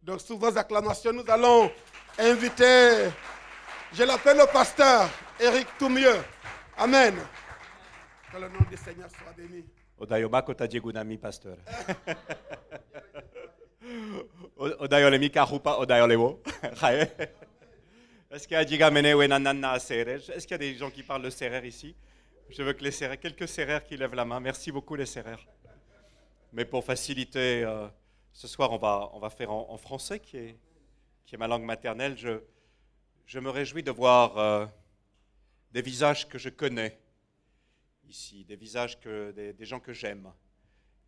Donc, sous vos acclamations, nous allons inviter, je l'appelle le pasteur Éric Toumieux. Amen. Que le nom du Seigneur soit béni. Odayomako tajegunami pasteur. Odayolemi karupa odayolewo. Est-ce qu'il y a Est-ce qu'il y a des gens qui parlent le serrère ici? Je veux que les serrères, quelques serrères qui lèvent la main. Merci beaucoup les serrères. Mais pour faciliter, ce soir on va faire en français qui est ma langue maternelle. Je me réjouis de voir des visages que je connais ici, des visages des gens que j'aime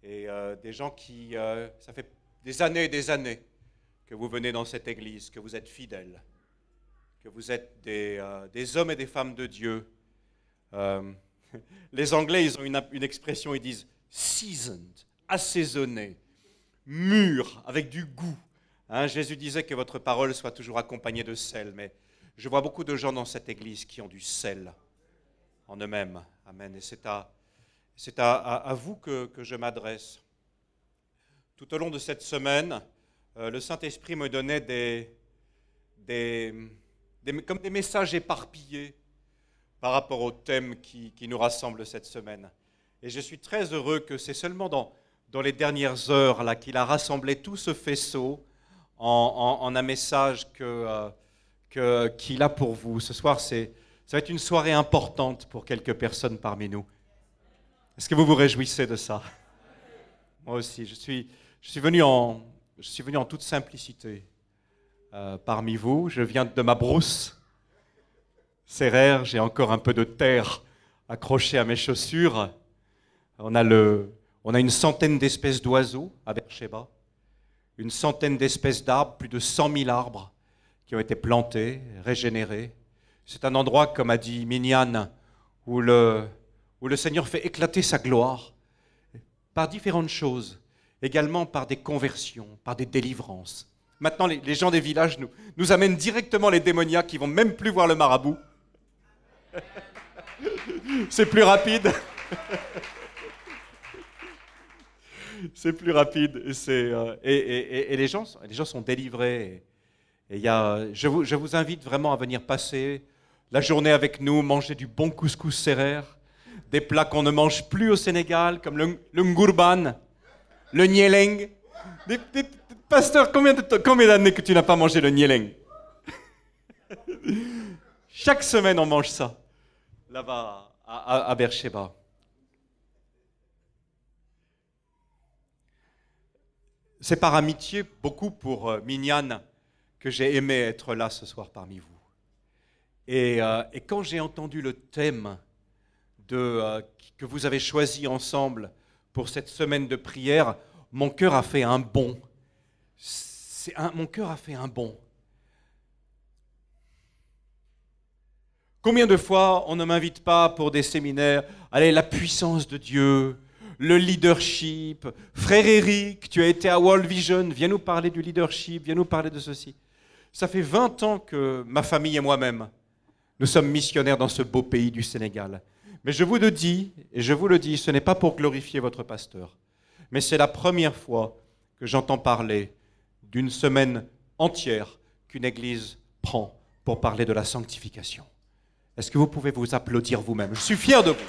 et des gens qui, ça fait des années et des années que vous venez dans cette église, que vous êtes fidèles, que vous êtes des hommes et des femmes de Dieu. Les Anglais, ils ont une expression, ils disent « seasoned », assaisonné, mûr, avec du goût. Hein, Jésus disait que votre parole soit toujours accompagnée de sel, mais je vois beaucoup de gens dans cette église qui ont du sel en eux-mêmes. Amen. Et c'est à vous que je m'adresse. Tout au long de cette semaine, le Saint-Esprit me donnait comme des messages éparpillés par rapport au thème qui nous rassemble cette semaine. Et je suis très heureux que c'est seulement dans les dernières heures là, qu'il a rassemblé tout ce faisceau en un message qu'il a pour vous. Ce soir, ça va être une soirée importante pour quelques personnes parmi nous. Est-ce que vous vous réjouissez de ça? Moi aussi, je suis venu en toute simplicité parmi vous. Je viens de ma brousse. Serrère, j'ai encore un peu de terre accrochée à mes chaussures. On a une centaine d'espèces d'oiseaux à Beersheba, une centaine d'espèces d'arbres, plus de 100 000 arbres qui ont été plantés, régénérés. C'est un endroit, comme a dit Miniane, où le Seigneur fait éclater sa gloire par différentes choses, également par des conversions, par des délivrances. Maintenant, les gens des villages nous amènent directement les démoniaques qui ne vont même plus voir le marabout. C'est plus rapide. C'est plus rapide. Et les gens sont délivrés. Je vous invite vraiment à venir passer la journée avec nous, manger du bon couscous serrère, des plats qu'on ne mange plus au Sénégal, comme le ngourban, le nyeleng. Pasteur, combien d'années que tu n'as pas mangé le nyeleng? Chaque semaine, on mange ça, là-bas, à Beersheba. C'est par amitié, beaucoup pour Miniane, que j'ai aimé être là ce soir parmi vous. Et quand j'ai entendu le thème que vous avez choisi ensemble pour cette semaine de prière, mon cœur a fait un bond. Mon cœur a fait un bond. Combien de fois on ne m'invite pas pour des séminaires? Allez, la puissance de Dieu, le leadership. Frère Eric, tu as été à World Vision, viens nous parler du leadership, viens nous parler de ceci. Ça fait 20 ans que ma famille et moi-même, nous sommes missionnaires dans ce beau pays du Sénégal. Mais je vous le dis, ce n'est pas pour glorifier votre pasteur, mais c'est la première fois que j'entends parler d'une semaine entière qu'une église prend pour parler de la sanctification. Est-ce que vous pouvez vous applaudir vous-même? Je suis fier de vous.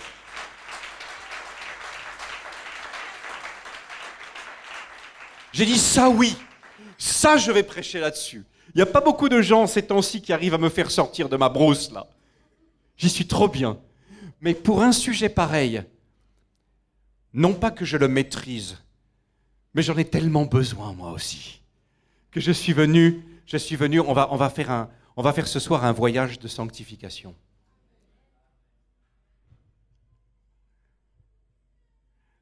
J'ai dit ça, oui. Ça, je vais prêcher là-dessus. Il n'y a pas beaucoup de gens ces temps-ci qui arrivent à me faire sortir de ma brousse, là. J'y suis trop bien. Mais pour un sujet pareil, non pas que je le maîtrise, mais j'en ai tellement besoin, moi aussi, que je suis venu, on va faire ce soir un voyage de sanctification.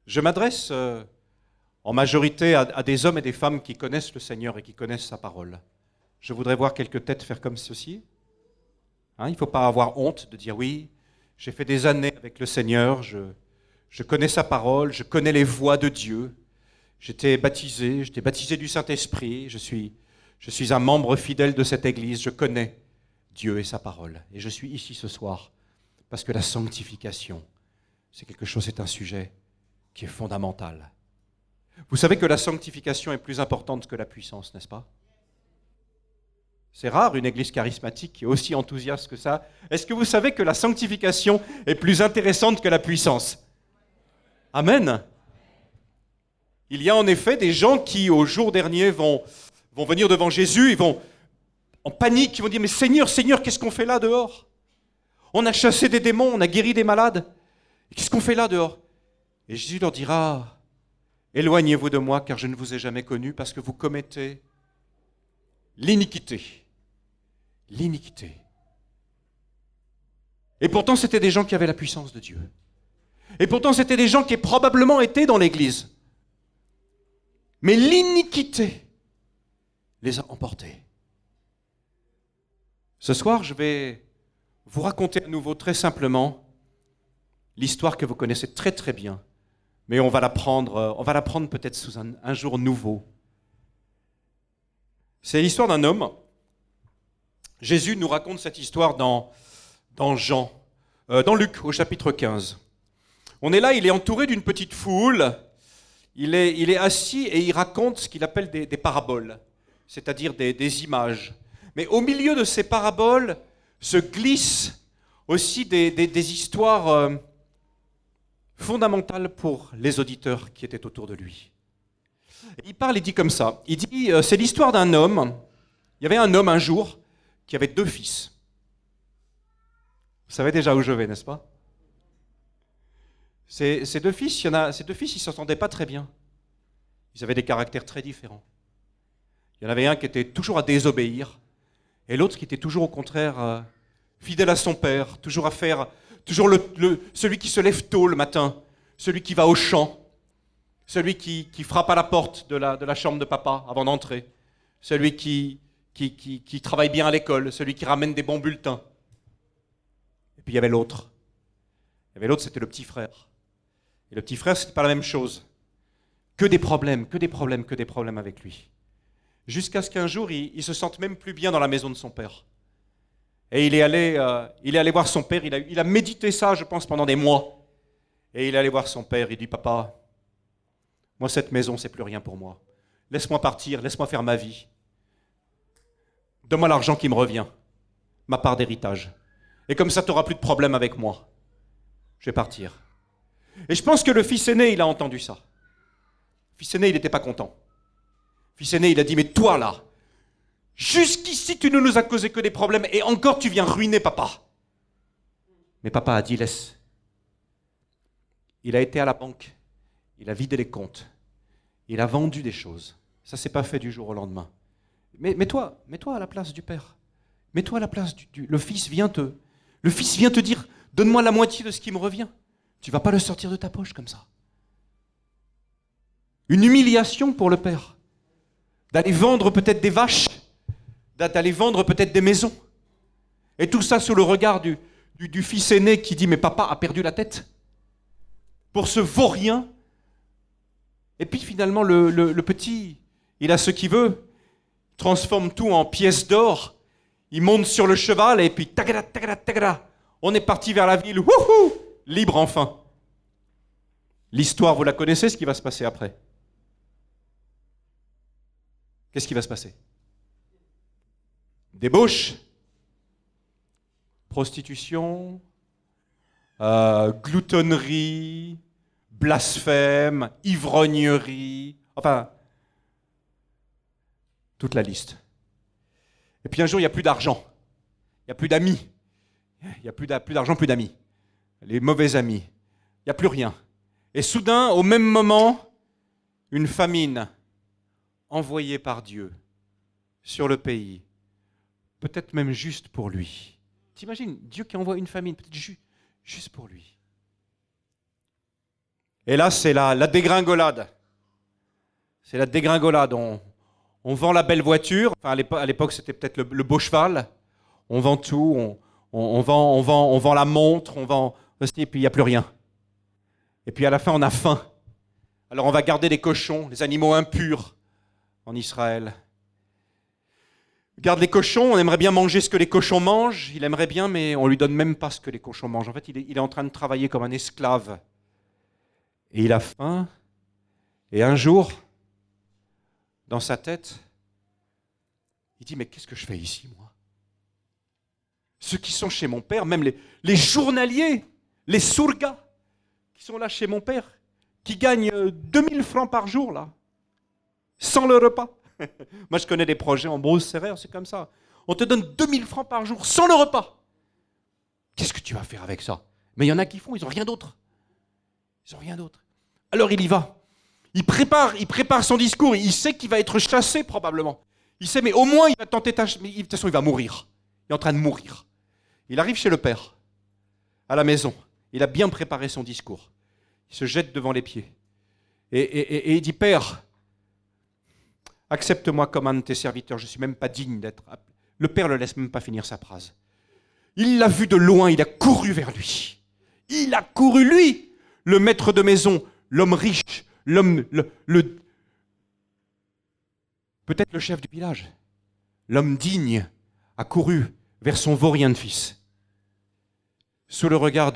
Je m'adresse en majorité à des hommes et des femmes qui connaissent le Seigneur et qui connaissent sa parole. Je voudrais voir quelques têtes faire comme ceci. Hein, il ne faut pas avoir honte de dire oui, j'ai fait des années avec le Seigneur, je connais sa parole, je connais les voies de Dieu. J'étais baptisé du Saint-Esprit, je suis un membre fidèle de cette église, je connais Dieu et sa parole. Et je suis ici ce soir parce que la sanctification, c'est un sujet qui est fondamental. Vous savez que la sanctification est plus importante que la puissance, n'est-ce pas? C'est rare une église charismatique qui est aussi enthousiaste que ça. Est-ce que vous savez que la sanctification est plus intéressante que la puissance? Amen. Il y a en effet des gens qui, au jour dernier, vont venir devant Jésus, ils vont en panique, ils vont dire « Mais Seigneur, Seigneur, qu'est-ce qu'on fait là dehors? On a chassé des démons, on a guéri des malades. Qu'est-ce qu'on fait là dehors ?» Et Jésus leur dira « Éloignez-vous de moi, car je ne vous ai jamais connu, parce que vous commettez l'iniquité. » L'iniquité. Et pourtant, c'était des gens qui avaient la puissance de Dieu. Et pourtant, c'était des gens qui probablement étaient dans l'Église. Mais l'iniquité les a emportés. Ce soir, je vais vous raconter à nouveau très simplement l'histoire que vous connaissez très très bien, mais on va la prendre peut-être sous un jour nouveau. C'est l'histoire d'un homme. Jésus nous raconte cette histoire dans Luc, au chapitre 15. On est là, il est entouré d'une petite foule, il est assis et il raconte ce qu'il appelle des paraboles, c'est-à-dire des images. Mais au milieu de ces paraboles se glissent aussi des histoires fondamentales pour les auditeurs qui étaient autour de lui. Et il parle, il dit comme ça, il dit, c'est l'histoire d'un homme, il y avait un homme un jour qui avait 2 fils. Vous savez déjà où je vais, n'est-ce pas? Ces deux fils, ils ne s'entendaient pas très bien. Ils avaient des caractères très différents. Il y en avait un qui était toujours à désobéir, et l'autre qui était toujours au contraire fidèle à son père, toujours celui qui se lève tôt le matin, celui qui va au champ, celui qui frappe à la porte de la chambre de papa avant d'entrer, celui qui travaille bien à l'école, celui qui ramène des bons bulletins. Et puis il y avait l'autre. C'était le petit frère. Et le petit frère, c'était pas la même chose. Que des problèmes avec lui. Jusqu'à ce qu'un jour, il se sente même plus bien dans la maison de son père. Et il est allé voir son père, il a médité ça, je pense, pendant des mois. Et il est allé voir son père, il dit « Papa, moi cette maison, c'est plus rien pour moi. Laisse-moi partir, laisse-moi faire ma vie. Donne-moi l'argent qui me revient, ma part d'héritage. Et comme ça, tu n'auras plus de problème avec moi. Je vais partir. » Et je pense que le fils aîné, il a entendu ça. Le fils aîné, il n'était pas content. Le fils aîné, il a dit « Mais toi, là, jusqu'ici, tu ne nous as causé que des problèmes et encore, tu viens ruiner papa. » Mais papa a dit « Laisse. » Il a été à la banque. Il a vidé les comptes. Il a vendu des choses. Ça ne s'est pas fait du jour au lendemain. Mais mets-toi à la place du père. Mets-toi à la place le fils vient te dire « Donne-moi la moitié de ce qui me revient. » Tu ne vas pas le sortir de ta poche comme ça. Une humiliation pour le père. D'aller vendre peut-être des vaches, d'aller vendre peut-être des maisons. Et tout ça sous le regard du fils aîné qui dit « Mais papa a perdu la tête. » Pour ce vaurien. Et puis finalement, le petit, il a ce qu'il veut. Il transforme tout en pièces d'or. Il monte sur le cheval et puis tagada, tagada, tagada. On est parti vers la ville. Wouhou! Libre enfin. L'histoire, vous la connaissez, ce qui va se passer après. Qu'est-ce qui va se passer? Débauche, prostitution, gloutonnerie, blasphème, ivrognerie, enfin, toute la liste. Et puis un jour, il n'y a plus d'argent, il n'y a plus d'amis, il n'y a plus d'argent, plus d'amis. Les mauvais amis, il n'y a plus rien. Et soudain, au même moment, une famine envoyée par Dieu sur le pays, peut-être même juste pour lui. T'imagines, Dieu qui envoie une famine, peut-être juste pour lui. Et là, c'est la dégringolade. C'est la dégringolade. On vend la belle voiture. Enfin, à l'époque, c'était peut-être le beau cheval. On vend tout. On vend la montre. On vend... Et puis, il n'y a plus rien. Et puis, à la fin, on a faim. Alors, on va garder les cochons, les animaux impurs en Israël. On garde les cochons. On aimerait bien manger ce que les cochons mangent. Il aimerait bien, mais on ne lui donne même pas ce que les cochons mangent. En fait, il est en train de travailler comme un esclave. Et il a faim. Et un jour, dans sa tête, Il dit, mais qu'est-ce que je fais ici, moi? Ceux qui sont chez mon père, même les journaliers, les surgas, qui sont là chez mon père, qui gagnent 2000 francs par jour, là, sans le repas. Moi, je connais des projets en Beauce-Serrère, c'est comme ça. On te donne 2000 francs par jour, sans le repas. Qu'est-ce que tu vas faire avec ça? Mais il y en a qui font, ils n'ont rien d'autre. Ils n'ont rien d'autre. Alors il y va. Il prépare son discours. Il sait qu'il va être chassé probablement. Il sait, mais au moins il va tenter mais de toute façon, il va mourir. Il est en train de mourir. Il arrive chez le père, à la maison. Il a bien préparé son discours. Il se jette devant les pieds. Et il dit, Père, accepte-moi comme un de tes serviteurs. Je ne suis même pas digne d'être... Le père ne le laisse même pas finir sa phrase. Il l'a vu de loin, il a couru vers lui. Il a couru, lui, le maître de maison, l'homme riche, peut-être le chef du village. L'homme digne a couru vers son vaurien de fils. Sous le regard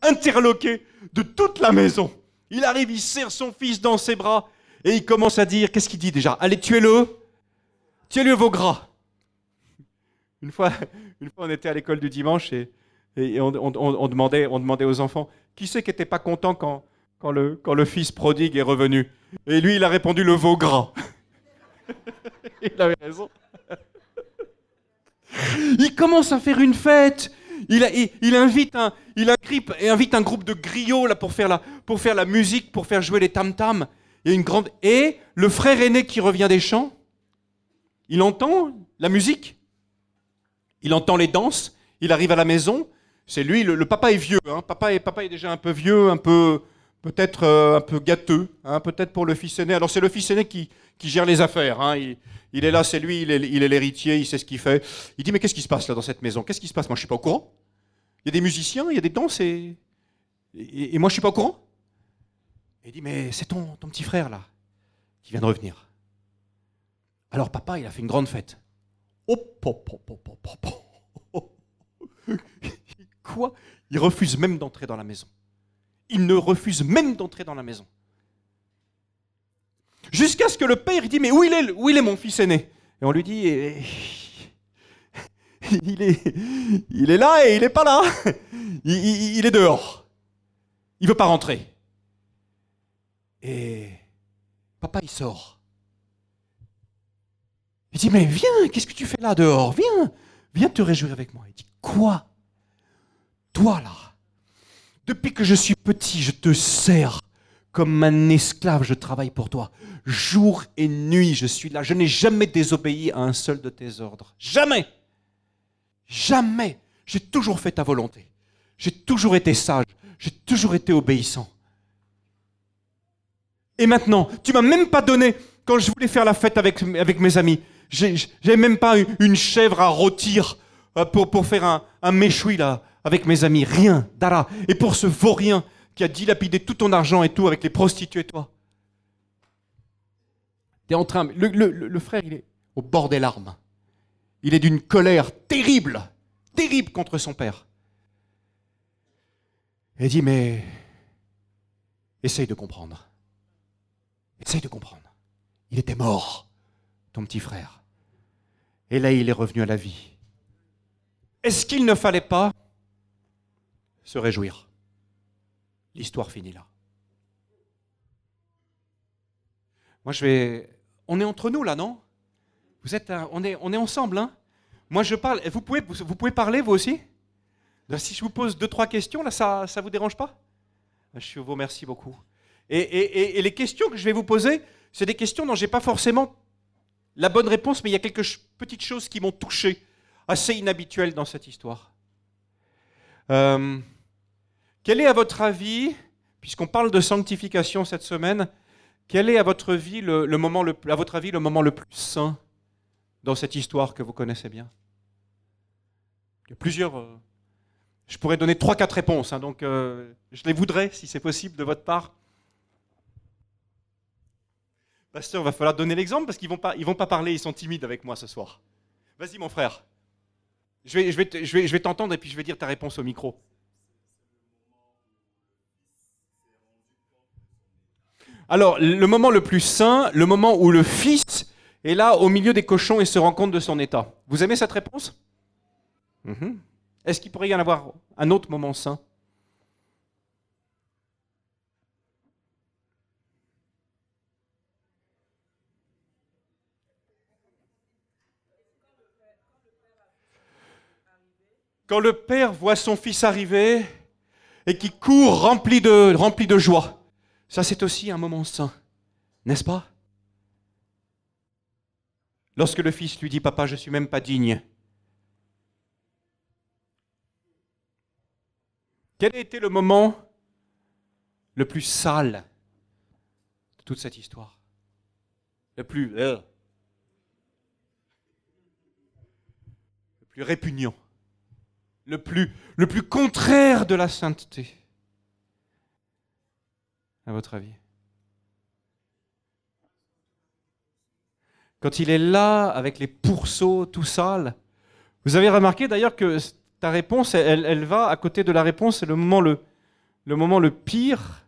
interloqué de toute la maison. Il arrive, il serre son fils dans ses bras et il commence à dire, qu'est-ce qu'il dit déjà? Allez, tuez-le veau gras. Une fois, on était à l'école du dimanche et on demandait aux enfants, qui c'est qui n'était pas content quand le fils prodigue est revenu? Et lui, il a répondu, le veau gras. Il avait raison. Il commence à faire une fête. Il invite un groupe de griots là, pour faire la musique, pour faire jouer les tam-tams. Et le frère aîné qui revient des champs, il entend la musique, il entend les danses, il arrive à la maison. C'est lui, le papa est vieux, hein. Papa est déjà un peu vieux, peut-être un peu gâteux, hein, peut-être pour le fils aîné. Alors c'est le fils aîné qui gère les affaires, hein. Il est là, c'est lui, il est l'héritier, il sait ce qu'il fait. Il dit, mais qu'est-ce qui se passe là dans cette maison? Qu'est-ce qui se passe? Moi, je ne suis pas au courant. Il y a des musiciens, il y a des danses et moi, je ne suis pas au courant. Et il dit, mais c'est ton petit frère là, qui vient de revenir. Alors papa, il a fait une grande fête. Quoi? Il refuse même d'entrer dans la maison. Il ne refuse même d'entrer dans la maison. Jusqu'à ce que le père dit, mais où il est mon fils aîné? Et on lui dit, il est là et il n'est pas là. Il est dehors. Il ne veut pas rentrer. Et papa, il sort. Il dit, mais viens, qu'est-ce que tu fais là dehors? Viens te réjouir avec moi. Il dit, quoi? Toi là, depuis que je suis petit, je te sers comme un esclave, je travaille pour toi. Jour et nuit, je suis là. Je n'ai jamais désobéi à un seul de tes ordres. Jamais. Jamais. J'ai toujours fait ta volonté. J'ai toujours été sage. J'ai toujours été obéissant. Et maintenant, tu m'as même pas donné, quand je voulais faire la fête avec mes amis, j'avais même pas une chèvre à rôtir pour faire un méchoui là, avec mes amis. Rien, dara. Et pour ce vaurien qui a dilapidé tout ton argent et tout avec les prostituées, toi. T'es en train... Le frère, il est au bord des larmes. Il est d'une colère terrible, terrible contre son père. Et il dit, mais essaye de comprendre. Essaye de comprendre. Il était mort, ton petit frère. Et là, il est revenu à la vie. Est-ce qu'il ne fallait pas se réjouir? L'histoire finit là. Moi, on est entre nous là, non? On est ensemble, hein? Moi, je parle. Vous pouvez parler, vous aussi? Là, si je vous pose 2-3 questions, là, ça vous dérange pas? Je vous remercie beaucoup. Et les questions que je vais vous poser, c'est des questions dont je n'ai pas forcément la bonne réponse, mais il y a quelques petites choses qui m'ont touché, assez inhabituelles dans cette histoire. Quel est, à votre avis, puisqu'on parle de sanctification cette semaine, quel est, à votre avis, le moment le plus saint dans cette histoire que vous connaissez bien? Il y a plusieurs... je pourrais donner 3-4 réponses, hein, donc je les voudrais, si c'est possible, de votre part. Pasteur, il va falloir donner l'exemple parce qu'ils vont pas parler, ils sont timides avec moi ce soir. Vas-y, mon frère. Je vais t'entendre et puis je vais dire ta réponse au micro. Alors, le moment le plus saint, le moment où le fils est là au milieu des cochons et se rend compte de son état. Vous aimez cette réponse? Mhm. Est-ce qu'il pourrait y en avoir un autre moment saint? Quand le père voit son fils arriver et qui court rempli de joie. Ça, c'est aussi un moment saint, n'est-ce pas? Lorsque le fils lui dit, papa, je ne suis même pas digne. Quel a été le moment le plus sale de toute cette histoire? Le plus répugnant, le plus contraire de la sainteté, à votre avis? Quand il est là, avec les pourceaux tout sales. Vous avez remarqué d'ailleurs que ta réponse, elle va à côté de la réponse, et le moment le pire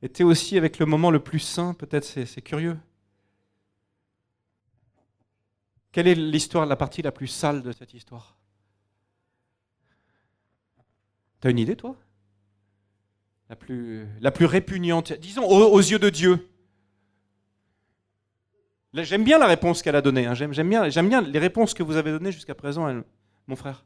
était aussi avec le moment le plus saint, peut-être, c'est curieux. Quelle est l'histoire, la partie la plus sale de cette histoire? T'as une idée, toi? La plus répugnante, disons, aux yeux de Dieu. J'aime bien la réponse qu'elle a donnée. Hein. J'aime bien les réponses que vous avez données jusqu'à présent, mon frère.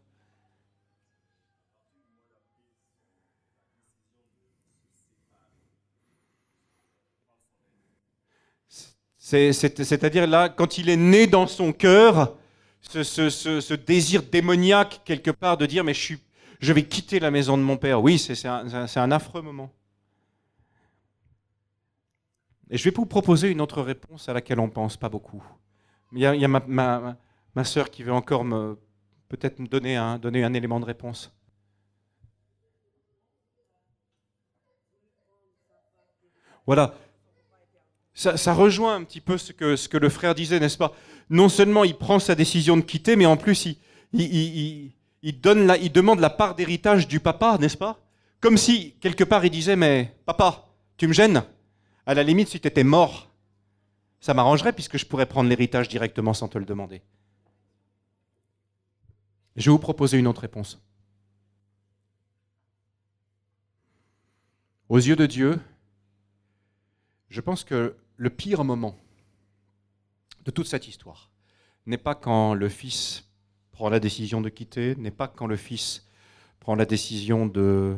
C'est-à-dire là, quand il est né dans son cœur, ce désir démoniaque quelque part de dire mais je vais quitter la maison de mon père. Oui, c'est un affreux moment. Et je vais vous proposer une autre réponse à laquelle on ne pense pas beaucoup. Il y a ma sœur qui veut encore peut-être me donner un élément de réponse. Voilà. Ça rejoint un petit peu ce que le frère disait, n'est-ce pas? Non seulement il prend sa décision de quitter, mais en plus il demande la part d'héritage du papa, n'est-ce pas? Comme si, quelque part, il disait, mais papa, tu me gênes? À la limite, si tu étais mort, ça m'arrangerait puisque je pourrais prendre l'héritage directement sans te le demander. Je vais vous proposer une autre réponse. Aux yeux de Dieu, je pense que le pire moment de toute cette histoire n'est pas quand le fils prend la décision de quitter, n'est pas quand le fils prend la décision de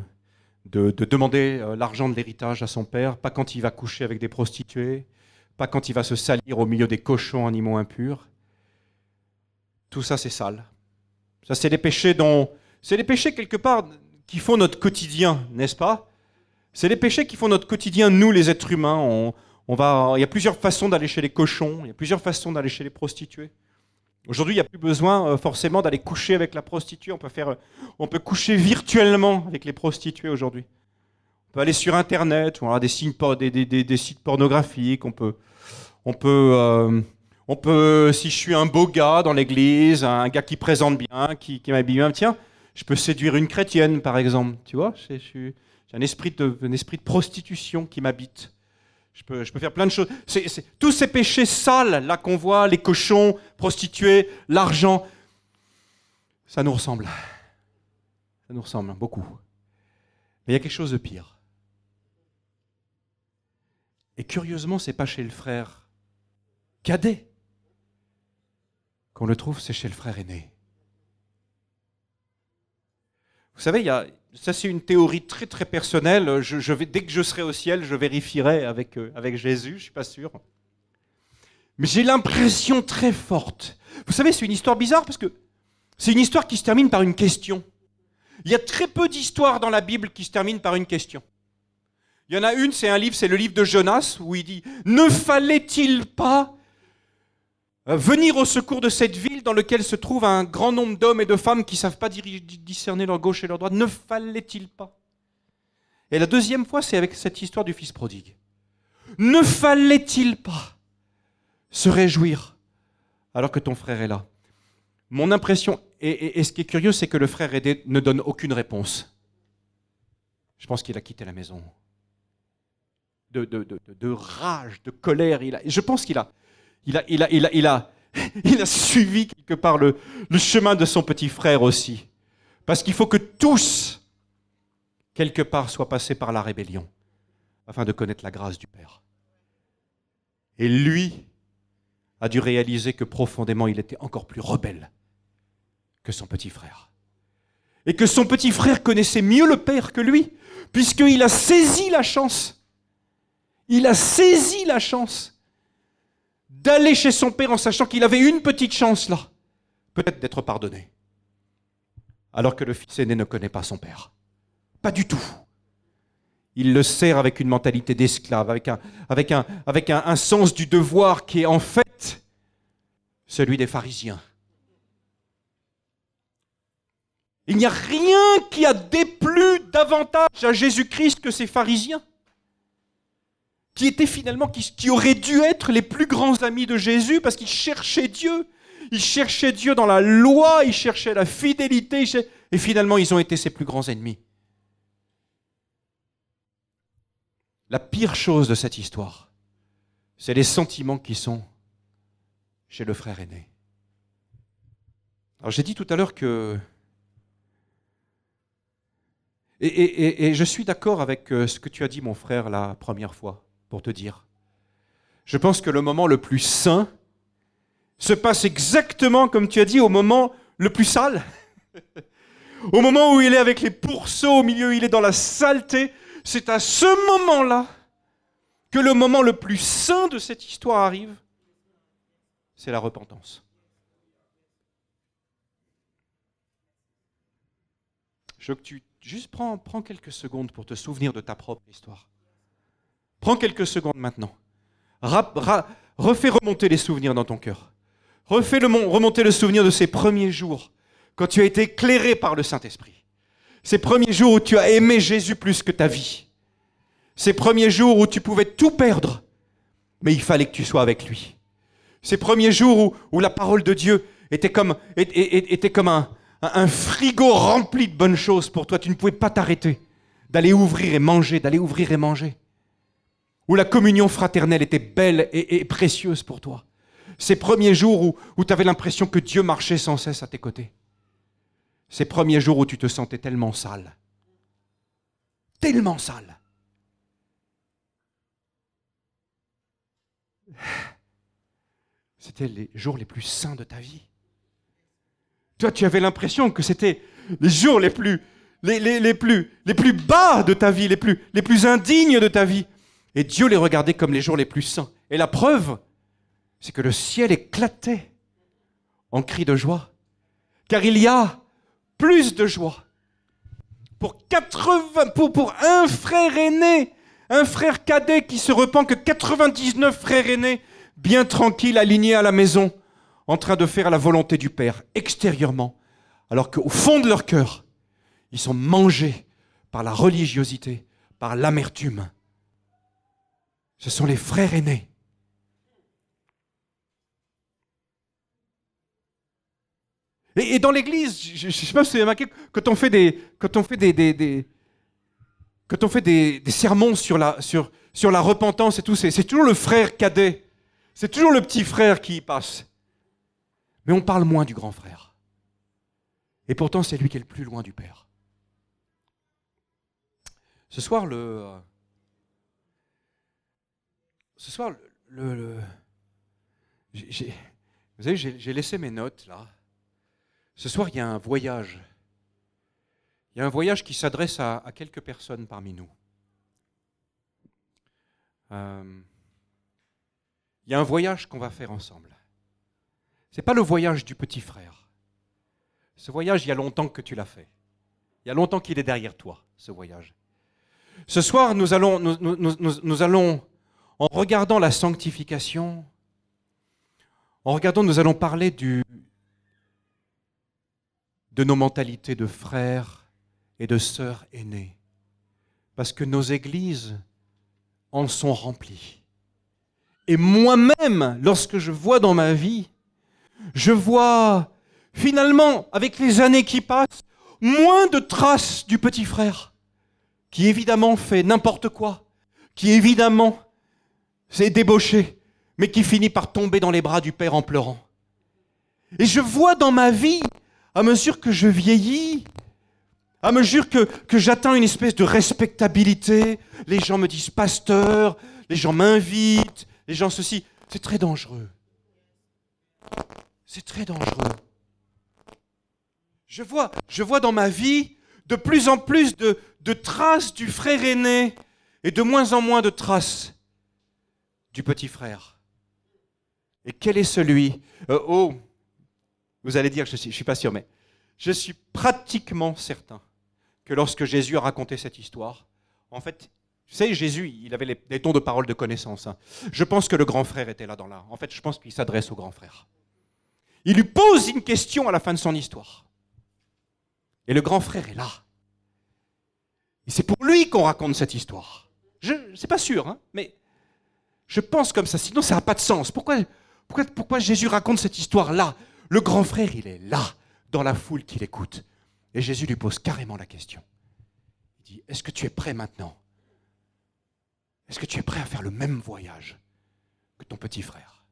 demander l'argent de l'héritage à son père, pas quand il va coucher avec des prostituées, pas quand il va se salir au milieu des cochons animaux impurs. Tout ça, c'est sale. Ça, c'est les péchés quelque part qui font notre quotidien, n'est-ce pas? C'est les péchés qui font notre quotidien, nous les êtres humains. Il y a plusieurs façons d'aller chez les cochons, il y a plusieurs façons d'aller chez les prostituées. Aujourd'hui, il n'y a plus besoin forcément d'aller coucher avec la prostituée. On peut coucher virtuellement avec les prostituées aujourd'hui. On peut aller sur Internet, on a des sites pornographiques. On peut, si je suis un beau gars dans l'église, un gars qui présente bien, qui m'habille bien, tiens, je peux séduire une chrétienne, par exemple. Tu vois, j'ai un esprit de prostitution qui m'habite. Je peux faire plein de choses. Tous ces péchés sales, là qu'on voit, les cochons, prostituées, l'argent, ça nous ressemble. Ça nous ressemble beaucoup. Mais il y a quelque chose de pire. Et curieusement, ce n'est pas chez le frère cadet qu'on le trouve, c'est chez le frère aîné. Vous savez, ça c'est une théorie très très personnelle. Dès que je serai au ciel, je vérifierai avec Jésus, je ne suis pas sûr. Mais j'ai l'impression très forte. Vous savez, c'est une histoire bizarre parce que c'est une histoire qui se termine par une question. Il y a très peu d'histoires dans la Bible qui se terminent par une question. Il y en a une, c'est le livre de Jonas, où il dit « Ne fallait-il pas venir au secours de cette ville dans laquelle se trouve un grand nombre d'hommes et de femmes qui ne savent pas discerner leur gauche et leur droite? Ne fallait-il pas ?» Et la deuxième fois, c'est avec cette histoire du fils prodigue. Ne fallait-il pas se réjouir alors que ton frère est là? Mon impression, et ce qui est curieux, c'est que le frère aidé ne donne aucune réponse. Je pense qu'il a quitté la maison. de rage, de colère. Je pense qu'il a suivi quelque part le chemin de son petit frère aussi. Parce qu'il faut que tous, quelque part, soient passés par la rébellion afin de connaître la grâce du Père. Et lui a dû réaliser que profondément, il était encore plus rebelle que son petit frère. Et que son petit frère connaissait mieux le Père que lui, puisqu'il a saisi la chance. Il a saisi la chance d'aller chez son Père en sachant qu'il avait une petite chance là, peut-être d'être pardonné. Alors que le fils aîné ne connaît pas son Père. Pas du tout. Il le sert avec une mentalité d'esclave, avec un sens du devoir qui est en fait celui des pharisiens. Il n'y a rien qui a déplu davantage à Jésus-Christ que ces pharisiens, qui étaient finalement, qui auraient dû être les plus grands amis de Jésus parce qu'ils cherchaient Dieu. Ils cherchaient Dieu dans la loi, ils cherchaient la fidélité, et finalement ils ont été ses plus grands ennemis. La pire chose de cette histoire, c'est les sentiments qui sont chez le frère aîné. Alors j'ai dit tout à l'heure que... Et je suis d'accord avec ce que tu as dit, mon frère, la première fois, pour te dire. Je pense que le moment le plus saint se passe exactement, comme tu as dit, au moment le plus sale. Au moment où il est avec les pourceaux, au milieu, il est dans la saleté. C'est à ce moment-là que le moment le plus saint de cette histoire arrive. C'est la repentance. Je veux que tu juste prends quelques secondes pour te souvenir de ta propre histoire. Prends quelques secondes maintenant. Refais remonter les souvenirs dans ton cœur. Refais remonter le souvenir de ces premiers jours, quand tu as été éclairé par le Saint-Esprit. Ces premiers jours où tu as aimé Jésus plus que ta vie. Ces premiers jours où tu pouvais tout perdre, mais il fallait que tu sois avec lui. Ces premiers jours où la parole de Dieu était comme un frigo rempli de bonnes choses pour toi. Tu ne pouvais pas t'arrêter d'aller ouvrir et manger, Où la communion fraternelle était belle et précieuse pour toi. Ces premiers jours où tu avais l'impression que Dieu marchait sans cesse à tes côtés. Ces premiers jours où tu te sentais tellement sale. Tellement sale. C'était les jours les plus saints de ta vie. Toi, tu avais l'impression que c'était les jours les plus bas de ta vie, les plus indignes de ta vie. Et Dieu les regardait comme les jours les plus saints. Et la preuve, c'est que le ciel éclatait en cris de joie. Car il y a plus de joie pour un frère aîné, un frère cadet qui se repent que 99 frères aînés bien tranquilles, alignés à la maison, en train de faire la volonté du Père, extérieurement, alors qu'au fond de leur cœur, ils sont mangés par la religiosité, par l'amertume. Ce sont les frères aînés. Et dans l'église, je ne sais pas si vous avez remarqué, quand on fait des sermons sur la repentance et tout, c'est toujours le frère cadet. C'est toujours le petit frère qui y passe. Mais on parle moins du grand frère. Et pourtant, c'est lui qui est le plus loin du Père. Ce soir, vous savez, j'ai laissé mes notes là. Ce soir, il y a un voyage. Il y a un voyage qui s'adresse à quelques personnes parmi nous. Il y a un voyage qu'on va faire ensemble. Ce n'est pas le voyage du petit frère. Ce voyage, il y a longtemps que tu l'as fait. Il y a longtemps qu'il est derrière toi, ce voyage. Ce soir, nous allons, en regardant la sanctification, nous allons parler de nos mentalités de frères et de sœurs aînés. Parce que nos églises en sont remplies. Et moi-même, lorsque je vois dans ma vie, je vois finalement, avec les années qui passent, moins de traces du petit frère, qui évidemment fait n'importe quoi, qui évidemment s'est débauché, mais qui finit par tomber dans les bras du Père en pleurant. Et je vois dans ma vie, à mesure que je vieillis, à mesure que j'atteins une espèce de respectabilité, les gens me disent pasteur, les gens m'invitent, les gens ceci, c'est très dangereux. C'est très dangereux. Je vois dans ma vie de plus en plus de traces du frère aîné et de moins en moins de traces du petit frère. Et quel est celui vous allez dire, je ne suis pas sûr, mais je suis pratiquement certain que lorsque Jésus a raconté cette histoire, en fait, vous savez, Jésus, il avait des tons de parole de connaissance. Je pense que le grand frère était là dans là. En fait, je pense qu'il s'adresse au grand frère. Il lui pose une question à la fin de son histoire. Et le grand frère est là. Et c'est pour lui qu'on raconte cette histoire. C'est pas sûr, hein, mais je pense comme ça. Sinon, ça n'a pas de sens. Pourquoi Jésus raconte cette histoire-là? Le grand frère, il est là, dans la foule qui l'écoute. Et Jésus lui pose carrément la question. Il dit, est-ce que tu es prêt maintenant? Est-ce que tu es prêt à faire le même voyage que ton petit frère?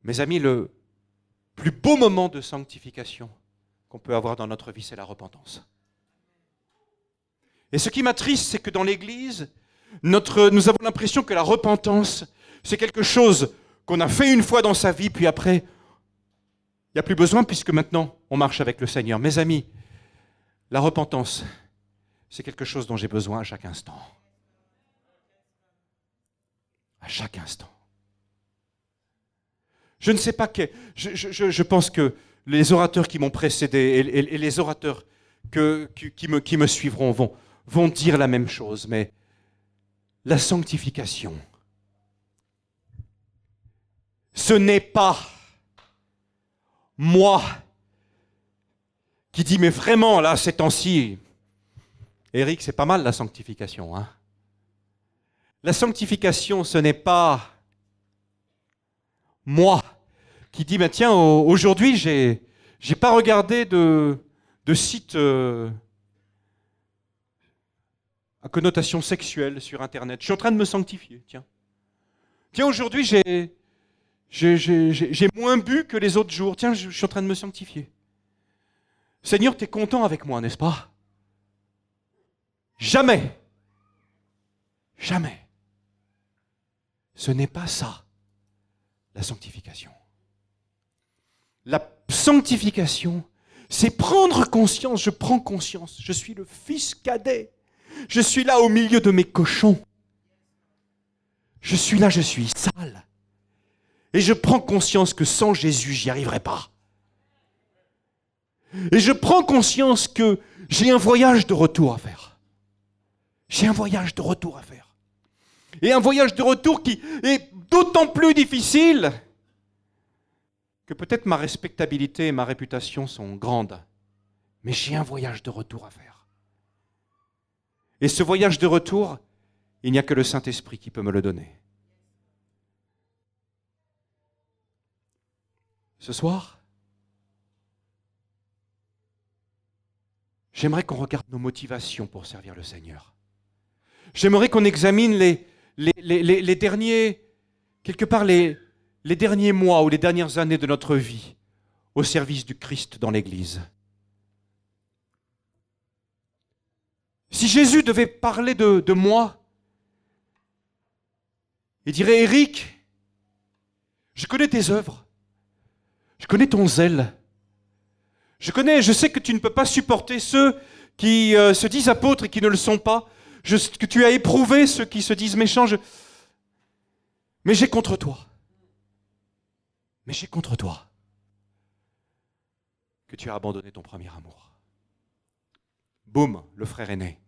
Mes amis, le plus beau moment de sanctification qu'on peut avoir dans notre vie, c'est la repentance. Et ce qui m'attriste, c'est que dans l'Église, nous avons l'impression que la repentance, c'est quelque chose qu'on a fait une fois dans sa vie, puis après, il n'y a plus besoin puisque maintenant, on marche avec le Seigneur. Mes amis, la repentance, c'est quelque chose dont j'ai besoin à chaque instant. À chaque instant. Je ne sais pas je pense que les orateurs qui m'ont précédé et les orateurs qui me suivront vont dire la même chose, mais la sanctification, ce n'est pas moi qui dis, mais vraiment, là, ces temps-ci, Éric, c'est pas mal la sanctification, hein? La sanctification, ce n'est pas moi qui dis, mais tiens, aujourd'hui, j'ai pas regardé de site à connotation sexuelle sur Internet. Je suis en train de me sanctifier, tiens. Tiens, aujourd'hui, j'ai moins bu que les autres jours. Tiens, je suis en train de me sanctifier. Seigneur, tu es content avec moi, n'est-ce pas? Jamais. Jamais. Ce n'est pas ça, la sanctification. La sanctification, c'est prendre conscience, je prends conscience, je suis le fils cadet. Je suis là au milieu de mes cochons. Je suis là, je suis sale. Et je prends conscience que sans Jésus, j'y arriverai pas. Et je prends conscience que j'ai un voyage de retour à faire. J'ai un voyage de retour à faire. Et un voyage de retour qui est d'autant plus difficile que peut-être ma respectabilité et ma réputation sont grandes. Mais j'ai un voyage de retour à faire. Et ce voyage de retour, il n'y a que le Saint-Esprit qui peut me le donner. Ce soir, j'aimerais qu'on regarde nos motivations pour servir le Seigneur. J'aimerais qu'on examine les derniers, quelque part les derniers mois ou les dernières années de notre vie au service du Christ dans l'Église. Si Jésus devait parler de moi, il dirait, Éric, je connais tes œuvres, je connais ton zèle, je sais que tu ne peux pas supporter ceux qui se disent apôtres et qui ne le sont pas, que tu as éprouvé ceux qui se disent méchants, mais j'ai contre toi. Mais j'ai contre toi que tu as abandonné ton premier amour. Boum, le frère aîné.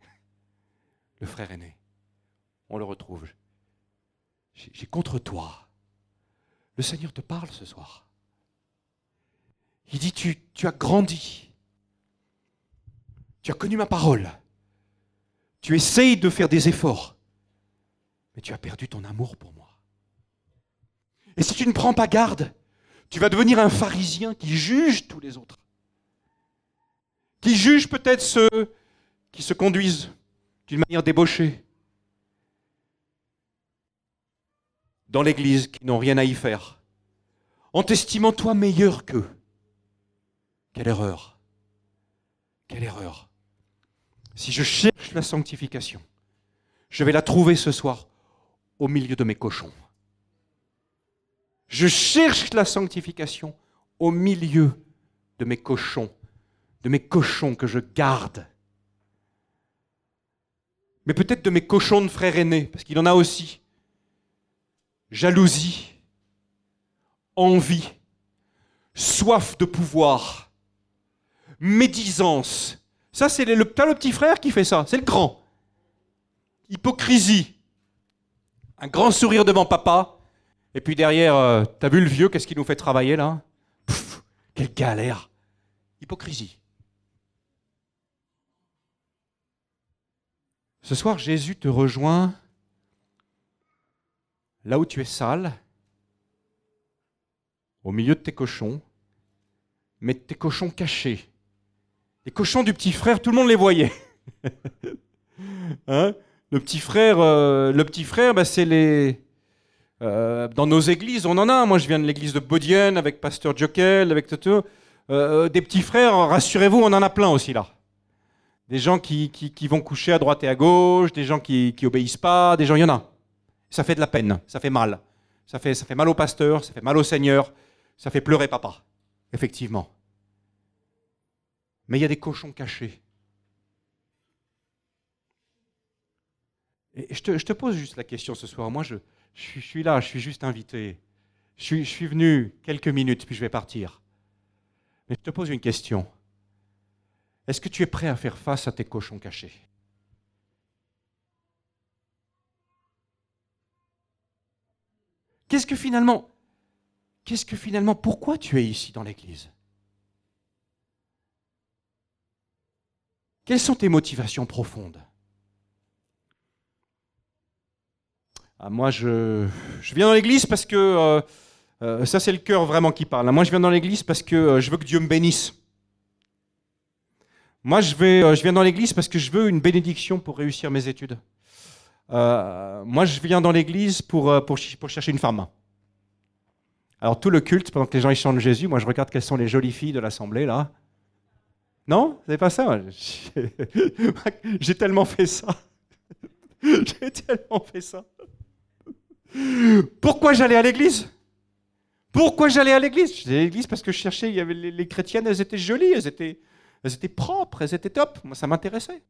Le frère aîné. On le retrouve. J'ai contre toi. Le Seigneur te parle ce soir. Il dit, tu as grandi. Tu as connu ma parole. Tu essayes de faire des efforts. Mais tu as perdu ton amour pour moi. Et si tu ne prends pas garde, tu vas devenir un pharisien qui juge tous les autres. Qui juge peut-être ceux qui se conduisent d'une manière débauchée dans l'Église, qui n'ont rien à y faire, en t'estimant toi meilleur qu'eux. Quelle erreur! Quelle erreur! Si je cherche la sanctification, je vais la trouver ce soir au milieu de mes cochons. Je cherche la sanctification au milieu de mes cochons que je garde. Mais peut-être de mes cochons de frères aînés, parce qu'il en a aussi. Jalousie, envie, soif de pouvoir, médisance. Ça, c'est le petit frère qui fait ça, c'est le grand. Hypocrisie. Un grand sourire devant papa, et puis derrière, t'as vu le vieux, qu'est-ce qu'il nous fait travailler là? Pff, quelle galère. Hypocrisie. Ce soir, Jésus te rejoint là où tu es sale, au milieu de tes cochons, mais de tes cochons cachés. Les cochons du petit frère, tout le monde les voyait. Hein? Le petit frère, bah, c'est les... dans nos églises, on en a. Moi, je viens de l'église de Baudienne avec Pasteur Jokel, avec Toto. Des petits frères, rassurez-vous, on en a plein aussi là. Des gens qui vont coucher à droite et à gauche, des gens qui obéissent pas, des gens, il y en a. Ça fait de la peine, ça fait mal. Ça fait mal au pasteur, ça fait mal au Seigneur, ça fait pleurer papa, effectivement. Mais il y a des cochons cachés. Et je te pose juste la question ce soir. Moi, je suis là, je suis juste invité. Je suis venu quelques minutes, puis je vais partir. Mais je te pose une question. Est-ce que tu es prêt à faire face à tes cochons cachés? Qu'est-ce que finalement, pourquoi tu es ici dans l'Église? Quelles sont tes motivations profondes? Moi, je viens dans l'Église parce que, ça c'est le cœur vraiment qui parle. Moi, je viens dans l'Église parce que je veux que Dieu me bénisse. Moi, je viens dans l'Église parce que je veux une bénédiction pour réussir mes études. Moi, je viens dans l'Église pour chercher une femme. Alors, tout le culte, pendant que les gens ils chantent Jésus, moi, je regarde quelles sont les jolies filles de l'assemblée, là. Non? C'est pas ça? J'ai tellement fait ça. J'ai tellement fait ça. Pourquoi j'allais à l'église? Pourquoi j'allais à l'église? J'allais à l'église parce que je cherchais, il y avait les chrétiennes, elles étaient jolies, elles étaient propres, elles étaient top. Moi, ça m'intéressait.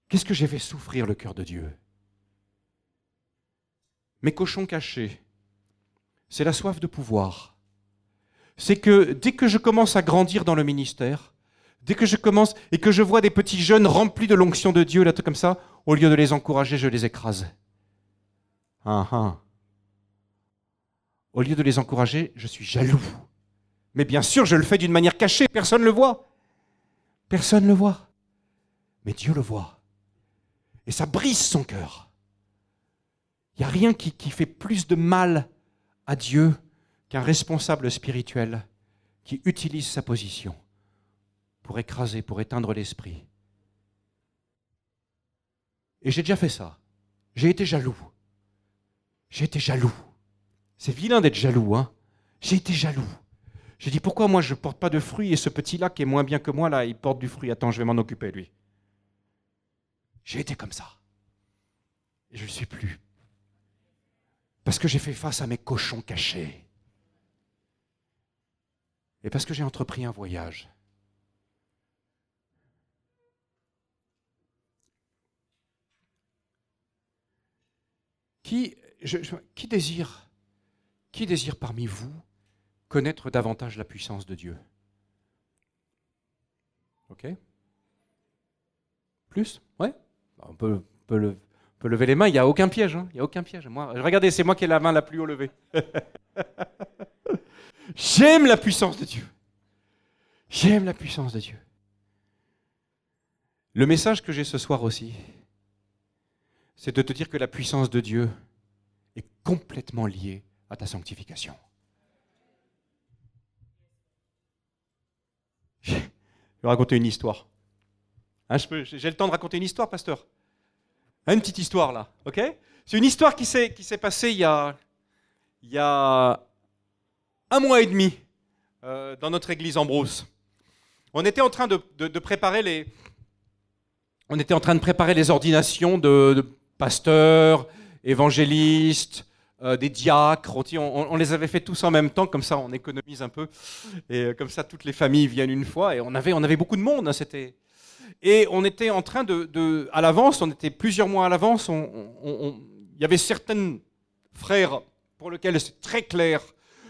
Qu'est-ce que j'ai fait souffrir le cœur de Dieu? Mes cochons cachés, c'est la soif de pouvoir. C'est que dès que je commence à grandir dans le ministère, dès que je commence et que je vois des petits jeunes remplis de l'onction de Dieu, là, tout comme ça, au lieu de les encourager, je les écrase. Au lieu de les encourager, je suis jaloux. Mais bien sûr, je le fais d'une manière cachée, personne ne le voit. Personne ne le voit. Mais Dieu le voit. Et ça brise son cœur. Il n'y a rien qui fait plus de mal à Dieu qu'un responsable spirituel qui utilise sa position pour écraser, pour éteindre l'esprit. Et j'ai déjà fait ça. J'ai été jaloux. J'ai été jaloux. C'est vilain d'être jaloux, hein. J'ai été jaloux. J'ai dit, pourquoi moi je ne porte pas de fruits et ce petit-là qui est moins bien que moi, là, il porte du fruit. Attends, je vais m'en occuper, lui. J'ai été comme ça. Et je ne le suis plus. Parce que j'ai fait face à mes cochons cachés. Et parce que j'ai entrepris un voyage. Qui désire parmi vous connaître davantage la puissance de Dieu? Ok? Plus? Ouais? On peut lever les mains, il n'y a aucun piège. Hein, il n'y a aucun piège. Moi, regardez, c'est moi qui ai la main la plus haut levée. J'aime la puissance de Dieu. J'aime la puissance de Dieu. Le message que j'ai ce soir aussi, c'est de te dire que la puissance de Dieu est complètement liée à ta sanctification. Je vais raconter une histoire. Hein, j'ai le temps de raconter une histoire, pasteur? Hein, une petite histoire là, ok? C'est une histoire qui s'est passée il y a 1 mois et demi dans notre église en Brousse. On était en train de préparer les ordinations de pasteurs, évangélistes, des diacres. On les avait fait tous en même temps, comme ça on économise un peu. Et comme ça toutes les familles viennent une fois. Et on avait beaucoup de monde. Hein, et on était en train à l'avance, on était plusieurs mois à l'avance, il y avait certains frères pour lesquels c'est très clair.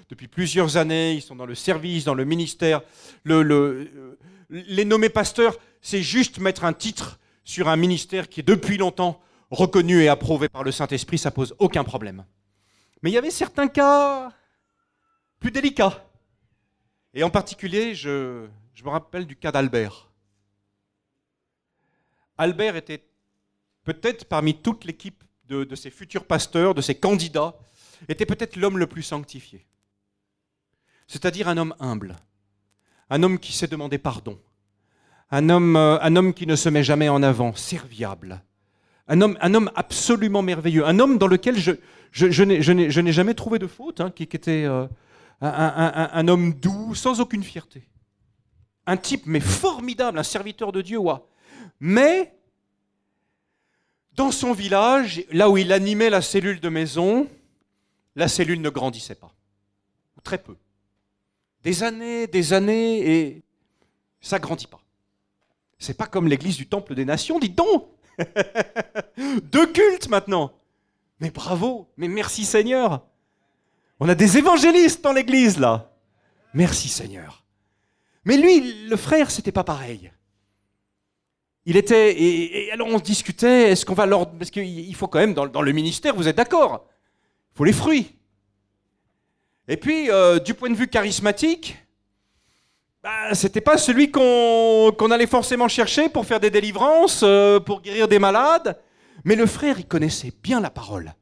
Depuis plusieurs années, ils sont dans le service, dans le ministère. Les nommés pasteurs, c'est juste mettre un titre sur un ministère qui est depuis longtemps reconnu et approuvé par le Saint-Esprit, ça pose aucun problème. Mais il y avait certains cas plus délicats. Et en particulier, je me rappelle du cas d'Albert. Albert était peut-être parmi toute l'équipe de ces futurs pasteurs, de ces candidats, était peut-être l'homme le plus sanctifié. C'est-à-dire un homme humble, un homme qui sait demander pardon, un homme qui ne se met jamais en avant, serviable, un homme absolument merveilleux, un homme dans lequel je n'ai jamais trouvé de faute, hein, qui était un homme doux, sans aucune fierté. Un type, mais formidable, un serviteur de Dieu, ouais. Mais, dans son village, là où il animait la cellule de maison, la cellule ne grandissait pas, ou très peu. Des années, et ça ne grandit pas. C'est pas comme l'église du Temple des Nations, dites donc. 2 cultes maintenant. Mais bravo, mais merci Seigneur. On a des évangélistes dans l'église là. Merci Seigneur. Mais lui, le frère, c'était pas pareil. Il était, et alors on discutait, est-ce qu'on va parce qu'il faut quand même, dans le ministère, vous êtes d'accord? Il faut les fruits. Et puis, du point de vue charismatique, c'était pas celui qu'on allait forcément chercher pour faire des délivrances, pour guérir des malades. Mais le frère, il connaissait bien la parole.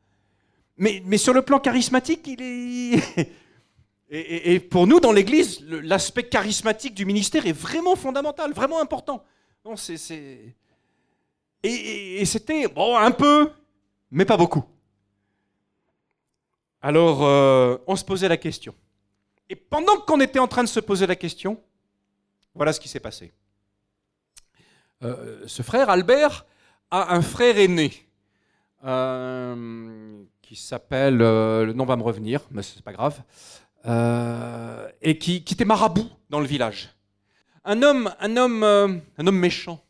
Mais sur le plan charismatique, il est... et pour nous, dans l'Église, l'aspect charismatique du ministère est vraiment fondamental, vraiment important. Non, et c'était, bon, un peu, mais pas beaucoup. Alors, on se posait la question. Et pendant qu'on était en train de se poser la question, voilà ce qui s'est passé. Ce frère, Albert, a un frère aîné qui s'appelle, le nom va me revenir, mais c'est pas grave, et qui était marabout dans le village. Un homme méchant,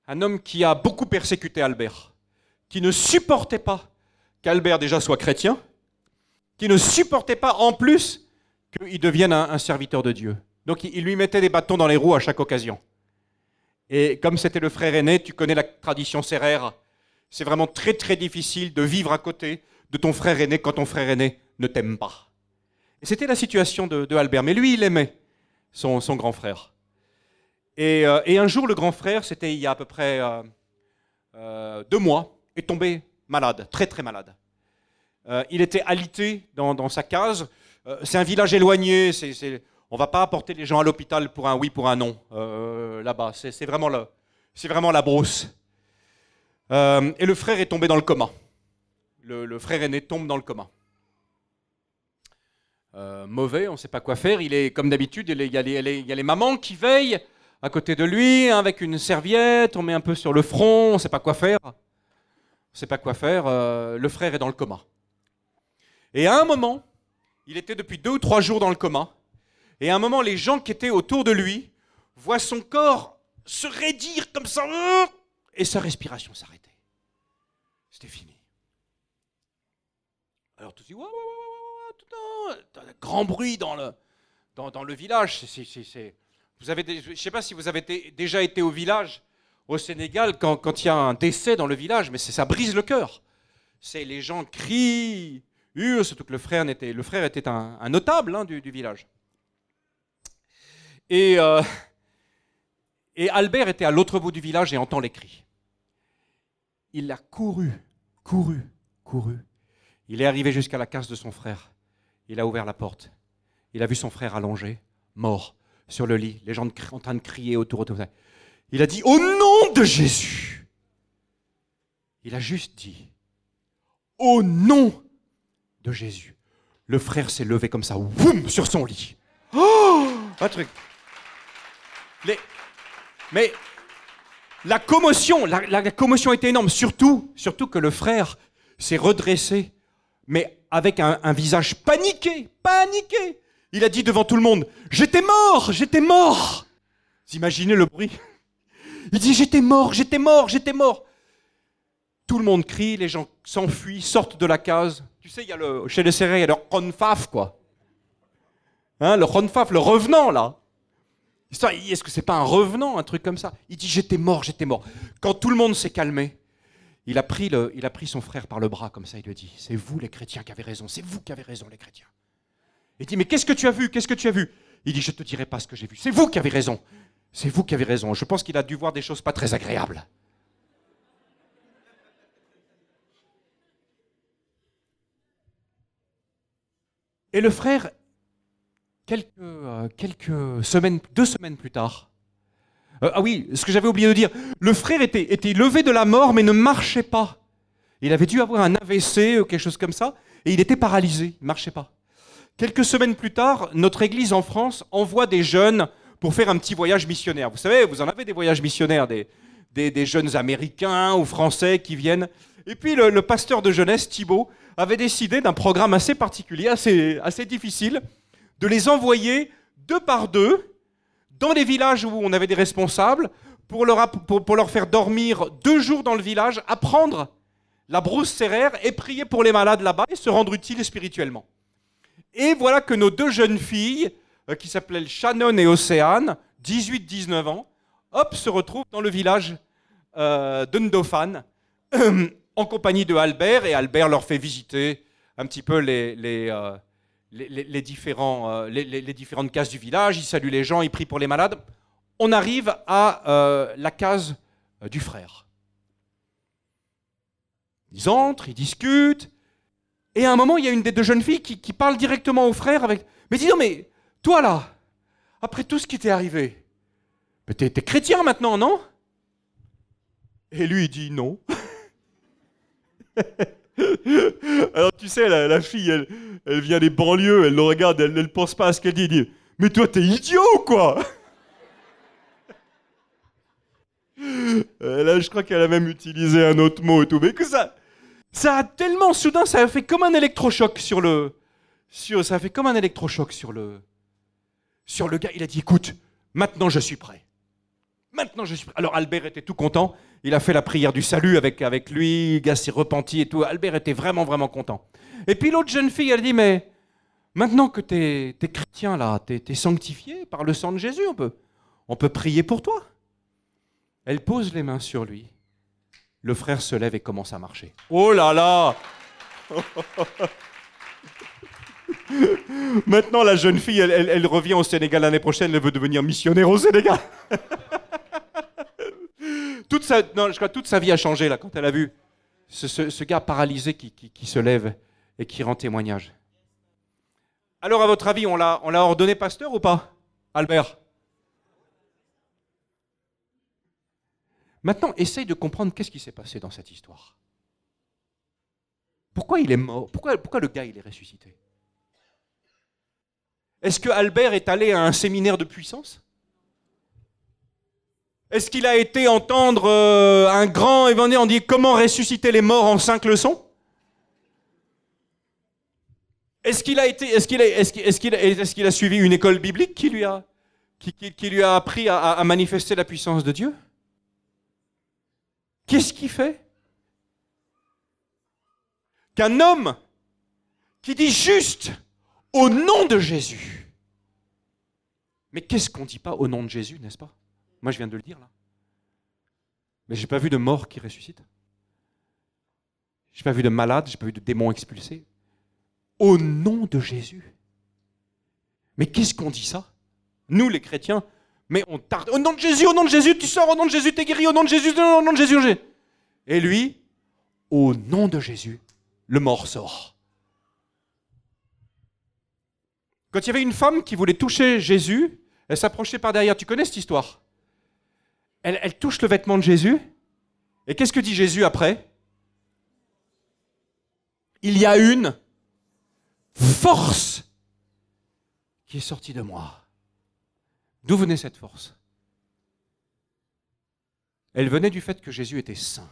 un homme qui a beaucoup persécuté Albert, qui ne supportait pas qu'Albert déjà soit chrétien, qui ne supportait pas en plus qu'il devienne un serviteur de Dieu. Donc il lui mettait des bâtons dans les roues à chaque occasion. Et comme c'était le frère aîné, tu connais la tradition sérère, c'est vraiment très très difficile de vivre à côté de ton frère aîné quand ton frère aîné ne t'aime pas. Et c'était la situation de Albert, mais lui il aimait son grand frère. Et un jour le grand frère, c'était il y a à peu près 2 mois, est tombé malade, très très malade. Il était alité dans sa case. C'est un village éloigné, on ne va pas apporter les gens à l'hôpital pour un oui, pour un non, là-bas. C'est vraiment la brousse. Et le frère est tombé dans le coma. Le frère aîné tombe dans le coma. Mauvais, on ne sait pas quoi faire. Il est, comme d'habitude, il y a les mamans qui veillent à côté de lui, hein, avec une serviette, on met un peu sur le front, on ne sait pas quoi faire. On ne sait pas quoi faire. Le frère est dans le coma. Et à un moment, il était depuis 2 ou 3 jours dans le coma, et à un moment, les gens qui étaient autour de lui voient son corps se raidir comme ça, et sa respiration s'arrêtait. C'était fini. Alors tout de suite, grand bruit dans le village. Je ne sais pas si vous avez déjà été au village, au Sénégal, quand il y a un décès dans le village, mais ça brise le cœur. Les gens crient, hurlent, surtout que le frère était un notable, hein, du village. Et Albert était à l'autre bout du village et entend les cris. Il a couru. Il est arrivé jusqu'à la case de son frère. Il a ouvert la porte. Il a vu son frère allongé, mort, sur le lit, les gens en train de crier autour. Il a dit, au nom de Jésus. Il a juste dit, au nom de Jésus. Le frère s'est levé comme ça, boum, sur son lit. Oh, un truc. Mais la commotion était énorme, surtout que le frère s'est redressé, mais avec un visage paniqué. Il a dit devant tout le monde, j'étais mort. Vous imaginez le bruit? Il dit, j'étais mort. Tout le monde crie, les gens s'enfuient, sortent de la case. Tu sais, chez les serrés, il y a le ronfaf, quoi. Hein, le ronfaf, le revenant, là. Est-ce que c'est pas un revenant, un truc comme ça? Il dit, j'étais mort. Quand tout le monde s'est calmé, il a pris son frère par le bras, comme ça, il lui dit, c'est vous les chrétiens qui avez raison, c'est vous qui avez raison, les chrétiens. Il dit, mais qu'est-ce que tu as vu? Il dit, je ne te dirai pas ce que j'ai vu, c'est vous qui avez raison. Je pense qu'il a dû voir des choses pas très agréables. Et le frère, quelques semaines, 2 semaines plus tard, ah oui, ce que j'avais oublié de dire, le frère était levé de la mort mais ne marchait pas. Il avait dû avoir un AVC ou quelque chose comme ça, et il était paralysé, il ne marchait pas. Quelques semaines plus tard, notre église en France envoie des jeunes pour faire un petit voyage missionnaire. Vous savez, vous en avez des voyages missionnaires, des jeunes Américains ou Français qui viennent. Et puis le pasteur de jeunesse, Thibaut, avait décidé d'un programme assez particulier, assez difficile, de les envoyer 2 par 2 dans les villages où on avait des responsables pour leur faire dormir 2 jours dans le village, apprendre la brousse céraire et prier pour les malades là-bas et se rendre utiles spirituellement. Et voilà que nos 2 jeunes filles, qui s'appelaient Shannon et Océane, 18-19 ans, se retrouvent dans le village de Ndofane, en compagnie de Albert, et Albert leur fait visiter un petit peu les différentes cases du village, il salue les gens, il prie pour les malades. On arrive à la case du frère. Ils entrent, ils discutent, et à un moment, il y a une des 2 jeunes filles qui parle directement au frère avec « Mais dis donc, mais toi là, après tout ce qui t'est arrivé, t'es chrétien maintenant, non ?» Et lui, il dit « Non. » Alors tu sais, la fille, elle vient des banlieues, elle le regarde, elle ne pense pas à ce qu'elle dit. Elle dit, mais toi t'es idiot ou quoi? Là je crois qu'elle a même utilisé un autre mot et tout, mais que ça a tellement soudain, ça a fait comme un électrochoc sur le gars. Il a dit, écoute, maintenant je suis prêt. Alors Albert était tout content, il a fait la prière du salut avec lui, le gars s'est repenti et tout, Albert était vraiment, vraiment content. Et puis l'autre jeune fille, elle dit, mais maintenant que t'es chrétien là, t'es sanctifié par le sang de Jésus, on peut prier pour toi. Elle pose les mains sur lui, le frère se lève et commence à marcher. Oh là là! Maintenant la jeune fille, elle revient au Sénégal l'année prochaine, elle veut devenir missionnaire au Sénégal. Toute sa vie a changé là, quand elle a vu ce gars paralysé qui se lève et qui rend témoignage. Alors, à votre avis, on l'a ordonné pasteur ou pas, Albert? Maintenant, essaye de comprendre qu'est-ce qui s'est passé dans cette histoire. Pourquoi il est mort? Pourquoi le gars il est ressuscité? Est-ce que Albert est allé à un séminaire de puissance? Est-ce qu'il a été entendre un grand évangile, on dit comment ressusciter les morts en 5 leçons? Est-ce qu'il a suivi une école biblique qui lui a appris à manifester la puissance de Dieu? Qu'est-ce qui fait qu'un homme qui dit juste au nom de Jésus, mais qu'est-ce qu'on ne dit pas au nom de Jésus, n'est-ce pas? Moi, je viens de le dire, là. Mais je n'ai pas vu de mort qui ressuscite. Je n'ai pas vu de malade, je n'ai pas vu de démon expulsé. Au nom de Jésus. Mais qu'est-ce qu'on dit ça? Nous, les chrétiens, mais on tarde. Au nom de Jésus, tu sors, au nom de Jésus, tu es guéri, au nom de Jésus, au nom de Jésus. Et lui, au nom de Jésus, le mort sort. Quand il y avait une femme qui voulait toucher Jésus, Elle s'approchait par derrière. Tu connais cette histoire? Elle touche le vêtement de Jésus. Et qu'est-ce que dit Jésus après? Il y a une force qui est sortie de moi. D'où venait cette force? Elle venait du fait que Jésus était saint.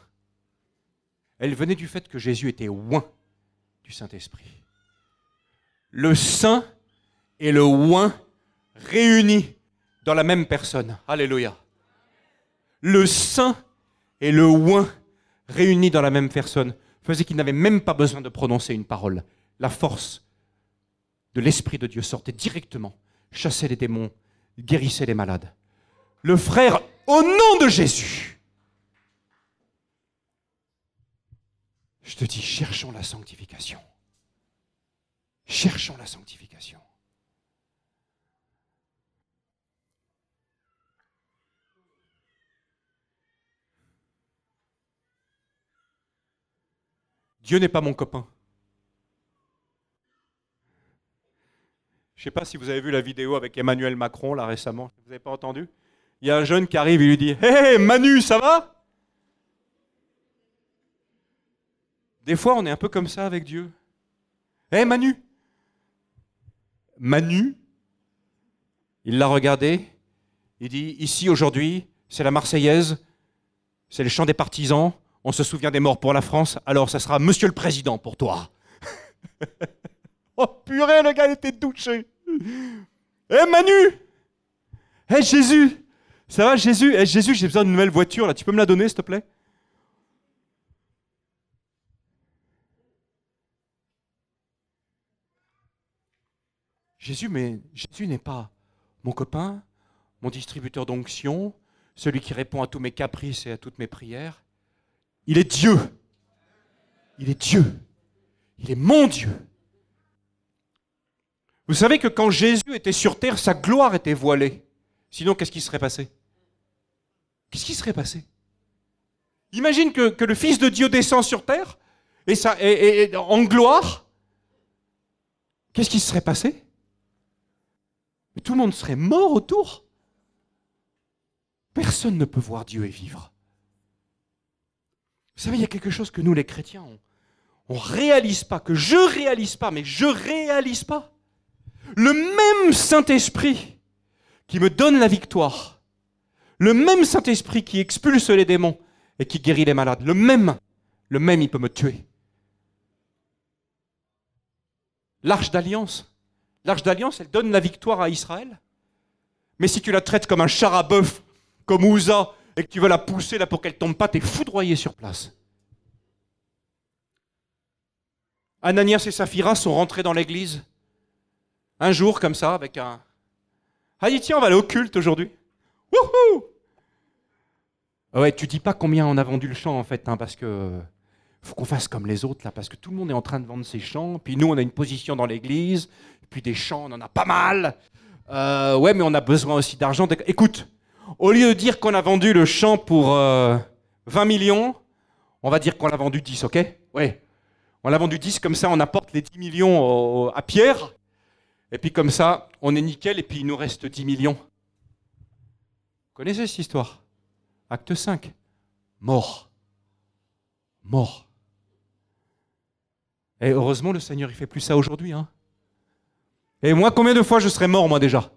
Elle venait du fait que Jésus était oint du Saint-Esprit. Le saint et le oint réunis dans la même personne. Alléluia. Le saint et le oint réunis dans la même personne faisait qu'il n'avait même pas besoin de prononcer une parole. La force de l'Esprit de Dieu sortait directement, chassait les démons, guérissait les malades. Le frère, au nom de Jésus, je te dis, cherchons la sanctification. Cherchons la sanctification. Dieu n'est pas mon copain. Je ne sais pas si vous avez vu la vidéo avec Emmanuel Macron, là, récemment. Vous n'avez pas entendu? Il y a un jeune qui arrive et lui dit « Hé, Manu, ça va ?» Des fois, on est un peu comme ça avec Dieu. « Hé, Manu !» Manu, il l'a regardé, il dit « Ici, aujourd'hui, c'est la Marseillaise, c'est le chant des partisans, on se souvient des morts pour la France, alors ça sera Monsieur le Président pour toi. » Oh purée, le gars était touché. Hé Manu! Hé Jésus! Ça va Jésus? Hé Jésus, j'ai besoin d'une nouvelle voiture, là, tu peux me la donner s'il te plaît? Jésus, mais Jésus n'est pas mon copain, mon distributeur d'onction, celui qui répond à tous mes caprices et à toutes mes prières. Il est Dieu. Il est Dieu. Il est mon Dieu. Vous savez que quand Jésus était sur terre, sa gloire était voilée. Sinon, qu'est-ce qui serait passé? Qu'est-ce qui serait passé? Imagine que le Fils de Dieu descend sur terre et en gloire. Qu'est-ce qui serait passé? Mais tout le monde serait mort autour. Personne ne peut voir Dieu et vivre. Vous savez, il y a quelque chose que nous, les chrétiens, on ne réalise pas, que je ne réalise pas, mais je ne réalise pas. Le même Saint-Esprit qui me donne la victoire, le même Saint-Esprit qui expulse les démons et qui guérit les malades, le même, il peut me tuer. L'Arche d'Alliance, elle donne la victoire à Israël. Mais si tu la traites comme un char à bœuf, comme Ouza, et que tu veux la pousser là pour qu'elle ne tombe pas, tu es foudroyé sur place. Ananias et Saphira sont rentrés dans l'église un jour comme ça, avec un... Ah, dit tiens, on va aller au culte aujourd'hui. Wouhou! Ouais, tu dis pas combien on a vendu le champ en fait, hein, parce que faut qu'on fasse comme les autres là, parce que tout le monde est en train de vendre ses champs, puis nous on a une position dans l'église, puis des champs on en a pas mal. Ouais, mais on a besoin aussi d'argent. Écoute, au lieu de dire qu'on a vendu le champ pour 20 millions, on va dire qu'on l'a vendu 10, ok? Ouais. On l'a vendu 10, comme ça on apporte les 10 millions à Pierre, et puis comme ça, on est nickel, et puis il nous reste 10 millions. Vous connaissez cette histoire? Acte 5. Mort. Mort. Et heureusement, le Seigneur, il ne fait plus ça aujourd'hui. Hein. Et moi, combien de fois je serais mort, moi, déjà?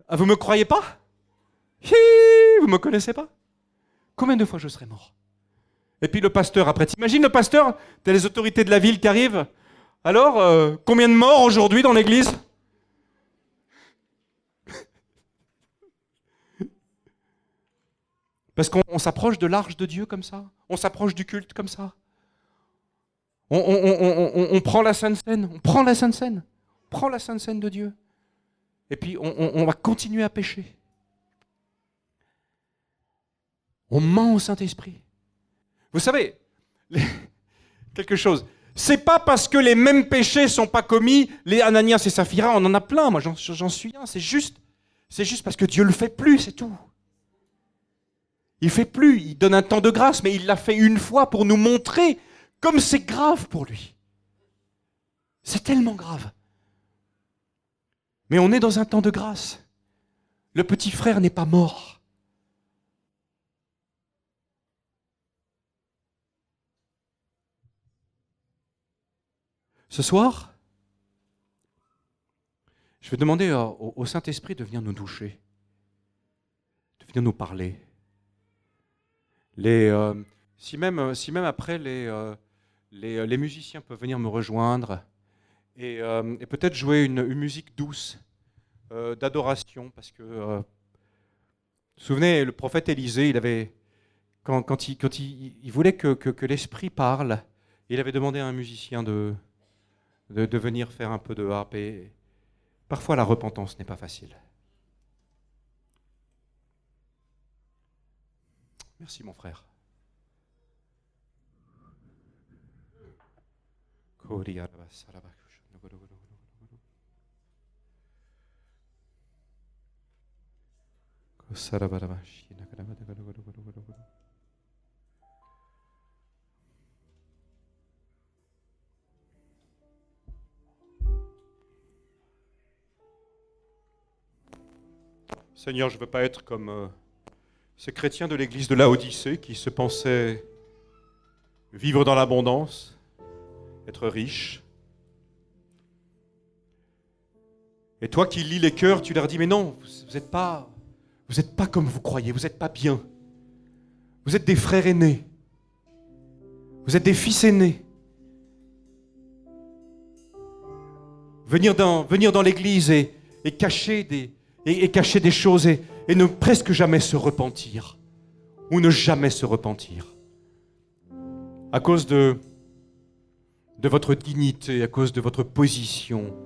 Ah, vous ne me croyez pas? Hi, vous ne me connaissez pas? Combien de fois je serais mort? Et puis le pasteur, après, t'imagines le pasteur? T'as les autorités de la ville qui arrivent. Alors, combien de morts aujourd'hui dans l'église? Parce qu'on s'approche de l'arche de Dieu comme ça. On s'approche du culte comme ça. On prend la Sainte Seine. On prend la Sainte Seine. On prend la Sainte Seine de Dieu. Et puis on va continuer à pécher. On ment au Saint-Esprit. Vous savez, quelque chose. C'est pas parce que les mêmes péchés sont pas commis, les Ananias et Saphira, on en a plein. Moi, j'en suis un. C'est juste parce que Dieu le fait plus, c'est tout. Il ne fait plus, il donne un temps de grâce, mais il l'a fait une fois pour nous montrer comme c'est grave pour lui. C'est tellement grave. Mais on est dans un temps de grâce. Le petit frère n'est pas mort. Ce soir, je vais demander au Saint-Esprit de venir nous toucher, de venir nous parler. Si même après les musiciens peuvent venir me rejoindre et peut-être jouer une musique douce d'adoration, parce que vous vous souvenez, le prophète Élisée, quand il voulait que l'Esprit parle, il avait demandé à un musicien de venir faire un peu de harpe. Et parfois la repentance n'est pas facile. Merci mon frère. Seigneur, je ne veux pas être comme ces chrétiens de l'église de Laodicée qui se pensaient vivre dans l'abondance, être riches. Et toi qui lis les cœurs, tu leur dis, mais non, vous n'êtes pas comme vous croyez, vous n'êtes pas bien. Vous êtes des frères aînés. Vous êtes des fils aînés. Venir dans l'église et cacher des choses et ne presque jamais se repentir. Ou ne jamais se repentir. À cause de votre dignité, à cause de votre position,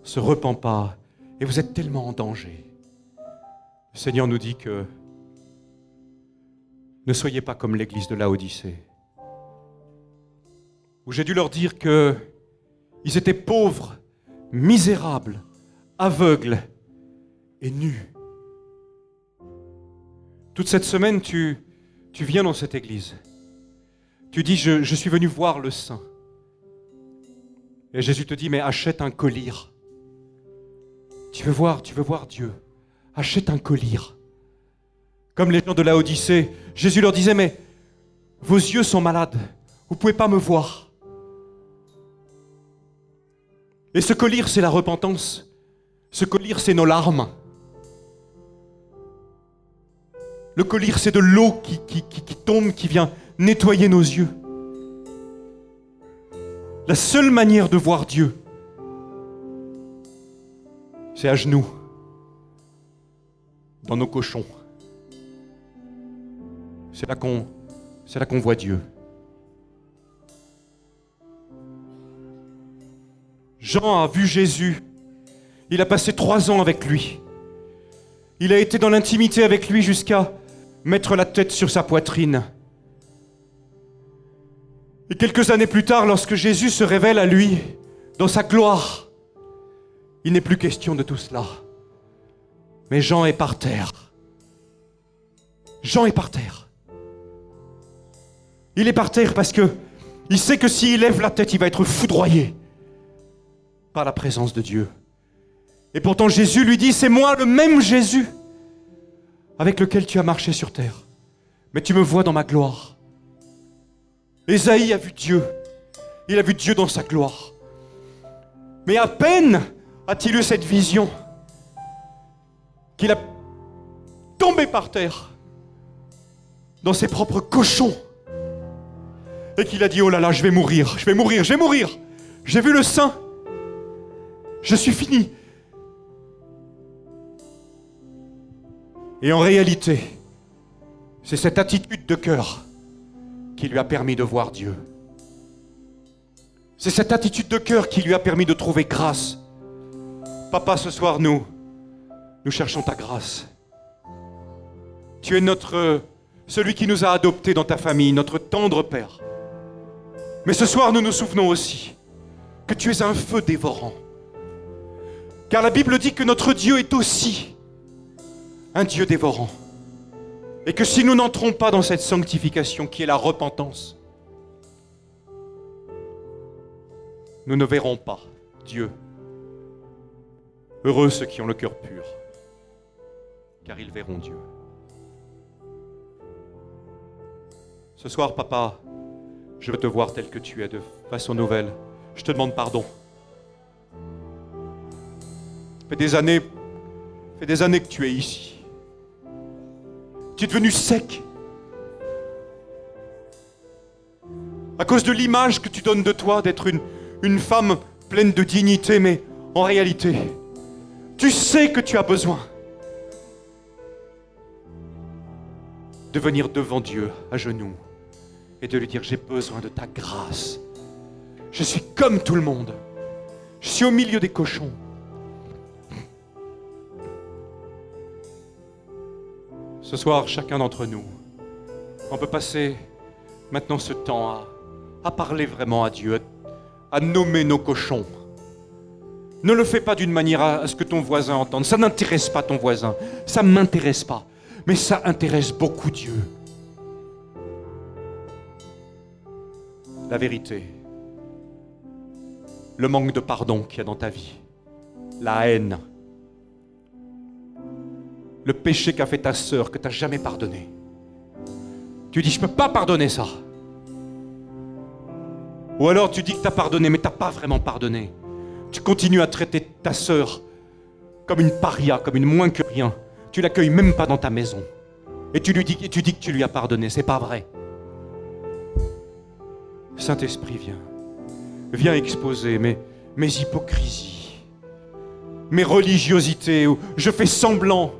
ne se repent pas. Et vous êtes tellement en danger. Le Seigneur nous dit que ne soyez pas comme l'église de Laodicée, où j'ai dû leur dire qu'ils étaient pauvres, misérables, aveugles et nus. Toute cette semaine, tu viens dans cette église. Tu dis, je suis venu voir le Saint. Et Jésus te dit, mais achète un collier. Tu veux voir Dieu. Achète un collier. Comme les gens de Laodicée, Jésus leur disait, mais vos yeux sont malades. Vous ne pouvez pas me voir. Et ce collier, c'est la repentance. Ce collier, c'est nos larmes. Le collier, c'est de l'eau qui tombe, qui vient nettoyer nos yeux. La seule manière de voir Dieu, c'est à genoux, dans nos cochons. C'est là qu'on voit Dieu. Jean a vu Jésus. Il a passé 3 ans avec lui. Il a été dans l'intimité avec lui jusqu'à mettre la tête sur sa poitrine. Et quelques années plus tard, lorsque Jésus se révèle à lui, dans sa gloire, il n'est plus question de tout cela. Mais Jean est par terre. Jean est par terre. Il est par terre parce que il sait que s'il lève la tête, il va être foudroyé par la présence de Dieu. Et pourtant Jésus lui dit, c'est moi le même Jésus avec lequel tu as marché sur terre. Mais tu me vois dans ma gloire. Ésaïe a vu Dieu. Il a vu Dieu dans sa gloire. Mais à peine a-t-il eu cette vision qu'il a tombé par terre dans ses propres cochons et qu'il a dit, oh là là, je vais mourir. J'ai vu le Saint. Je suis fini. Et en réalité, c'est cette attitude de cœur qui lui a permis de voir Dieu. C'est cette attitude de cœur qui lui a permis de trouver grâce. Papa, ce soir, nous cherchons ta grâce. Tu es celui qui nous a adoptés dans ta famille, notre tendre Père. Mais ce soir, nous nous souvenons aussi que tu es un feu dévorant. Car la Bible dit que notre Dieu est aussi un Dieu dévorant. Et que si nous n'entrons pas dans cette sanctification qui est la repentance, nous ne verrons pas Dieu. Heureux ceux qui ont le cœur pur, car ils verront Dieu. Ce soir, papa, je veux te voir tel que tu es, de façon nouvelle. Je te demande pardon. Ça fait des années que tu es ici. Tu es devenu sec. À cause de l'image que tu donnes de toi, d'être une femme pleine de dignité, mais en réalité, tu sais que tu as besoin de venir devant Dieu à genoux et de lui dire, j'ai besoin de ta grâce. Je suis comme tout le monde. Je suis au milieu des cochons. Ce soir, chacun d'entre nous, on peut passer maintenant ce temps à parler vraiment à Dieu, à nommer nos cochons. Ne le fais pas d'une manière à ce que ton voisin entende. Ça n'intéresse pas ton voisin. Ça ne m'intéresse pas. Mais ça intéresse beaucoup Dieu. La vérité, le manque de pardon qu'il y a dans ta vie, la haine, le péché qu'a fait ta sœur que tu n'as jamais pardonné. Tu dis, je ne peux pas pardonner ça. Ou alors tu dis que tu as pardonné, mais tu n'as pas vraiment pardonné. Tu continues à traiter ta sœur comme une paria, comme une moins que rien. Tu l'accueilles même pas dans ta maison. Et tu dis que tu lui as pardonné. C'est pas vrai. Saint-Esprit, viens exposer mes hypocrisies, mes religiosités, où je fais semblant.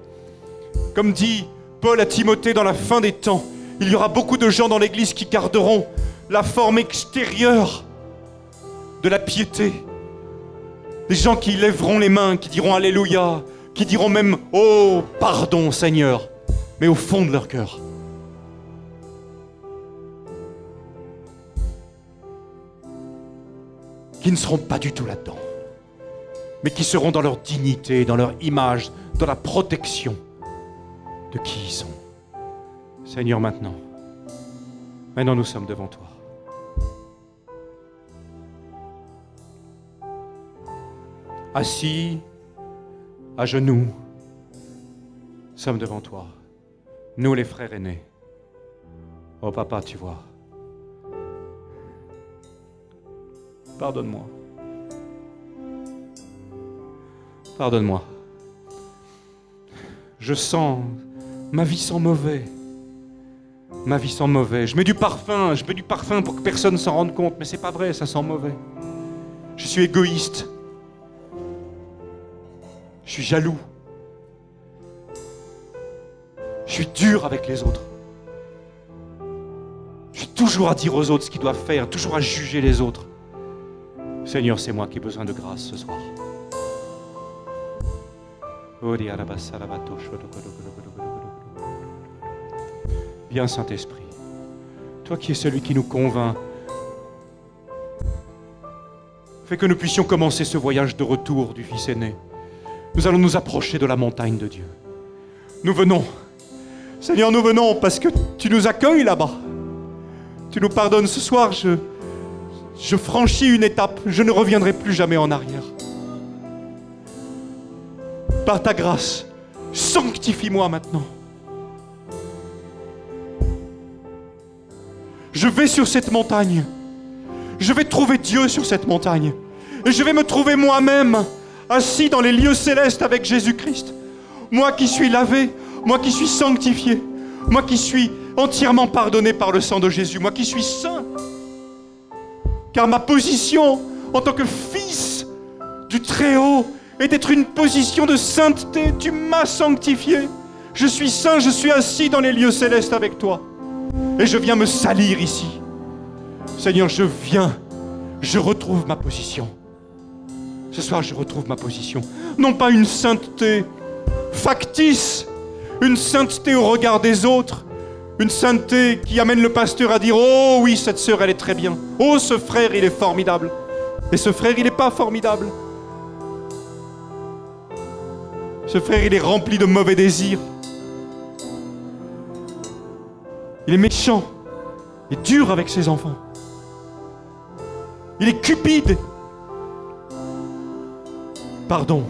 Comme dit Paul à Timothée dans la fin des temps, il y aura beaucoup de gens dans l'Église qui garderont la forme extérieure de la piété. Des gens qui lèveront les mains, qui diront Alléluia, qui diront même « Oh, pardon Seigneur », mais au fond de leur cœur. Qui ne seront pas du tout là-dedans, mais qui seront dans leur dignité, dans leur image, dans la protection de qui ils sont. Seigneur, maintenant nous sommes devant toi. Assis, à genoux, sommes devant toi. Nous, les frères aînés. Oh papa, tu vois. Pardonne-moi. Pardonne-moi. Je sens, ma vie sent mauvais. Ma vie sent mauvais. Je mets du parfum pour que personne ne s'en rende compte, mais c'est pas vrai, ça sent mauvais. Je suis égoïste. Je suis jaloux. Je suis dur avec les autres. Je suis toujours à dire aux autres ce qu'ils doivent faire, toujours à juger les autres. Seigneur, c'est moi qui ai besoin de grâce ce soir. Viens, Saint-Esprit, toi qui es celui qui nous convainc, fais que nous puissions commencer ce voyage de retour du Fils aîné. Nous allons nous approcher de la montagne de Dieu. Nous venons. Seigneur, nous venons parce que tu nous accueilles là-bas. Tu nous pardonnes ce soir. Je franchis une étape. Je ne reviendrai plus jamais en arrière. Par ta grâce, sanctifie-moi maintenant. Je vais sur cette montagne. Je vais trouver Dieu sur cette montagne. Et je vais me trouver moi-même assis dans les lieux célestes avec Jésus-Christ. Moi qui suis lavé, moi qui suis sanctifié, moi qui suis entièrement pardonné par le sang de Jésus, moi qui suis saint. Car ma position en tant que fils du Très-Haut est d'être une position de sainteté. Tu m'as sanctifié. Je suis saint, je suis assis dans les lieux célestes avec toi. Et je viens me salir ici. Seigneur, je retrouve ma position. Ce soir, je retrouve ma position. Non pas une sainteté factice, une sainteté au regard des autres, une sainteté qui amène le pasteur à dire « Oh oui, cette sœur, elle est très bien. Oh, ce frère, il est formidable. » Et ce frère, il n'est pas formidable. Ce frère, il est rempli de mauvais désirs. Il est méchant. Il est dur avec ses enfants. Il est cupide. Pardon.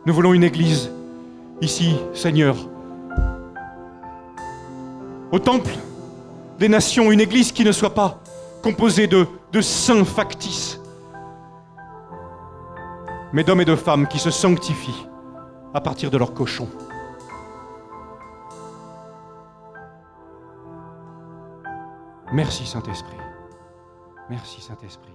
Nous voulons une Église, ici, Seigneur, au temple des nations, une Église qui ne soit pas composée de saints factices, mais d'hommes et de femmes qui se sanctifient à partir de leurs cochons. Merci Saint-Esprit. Merci Saint-Esprit.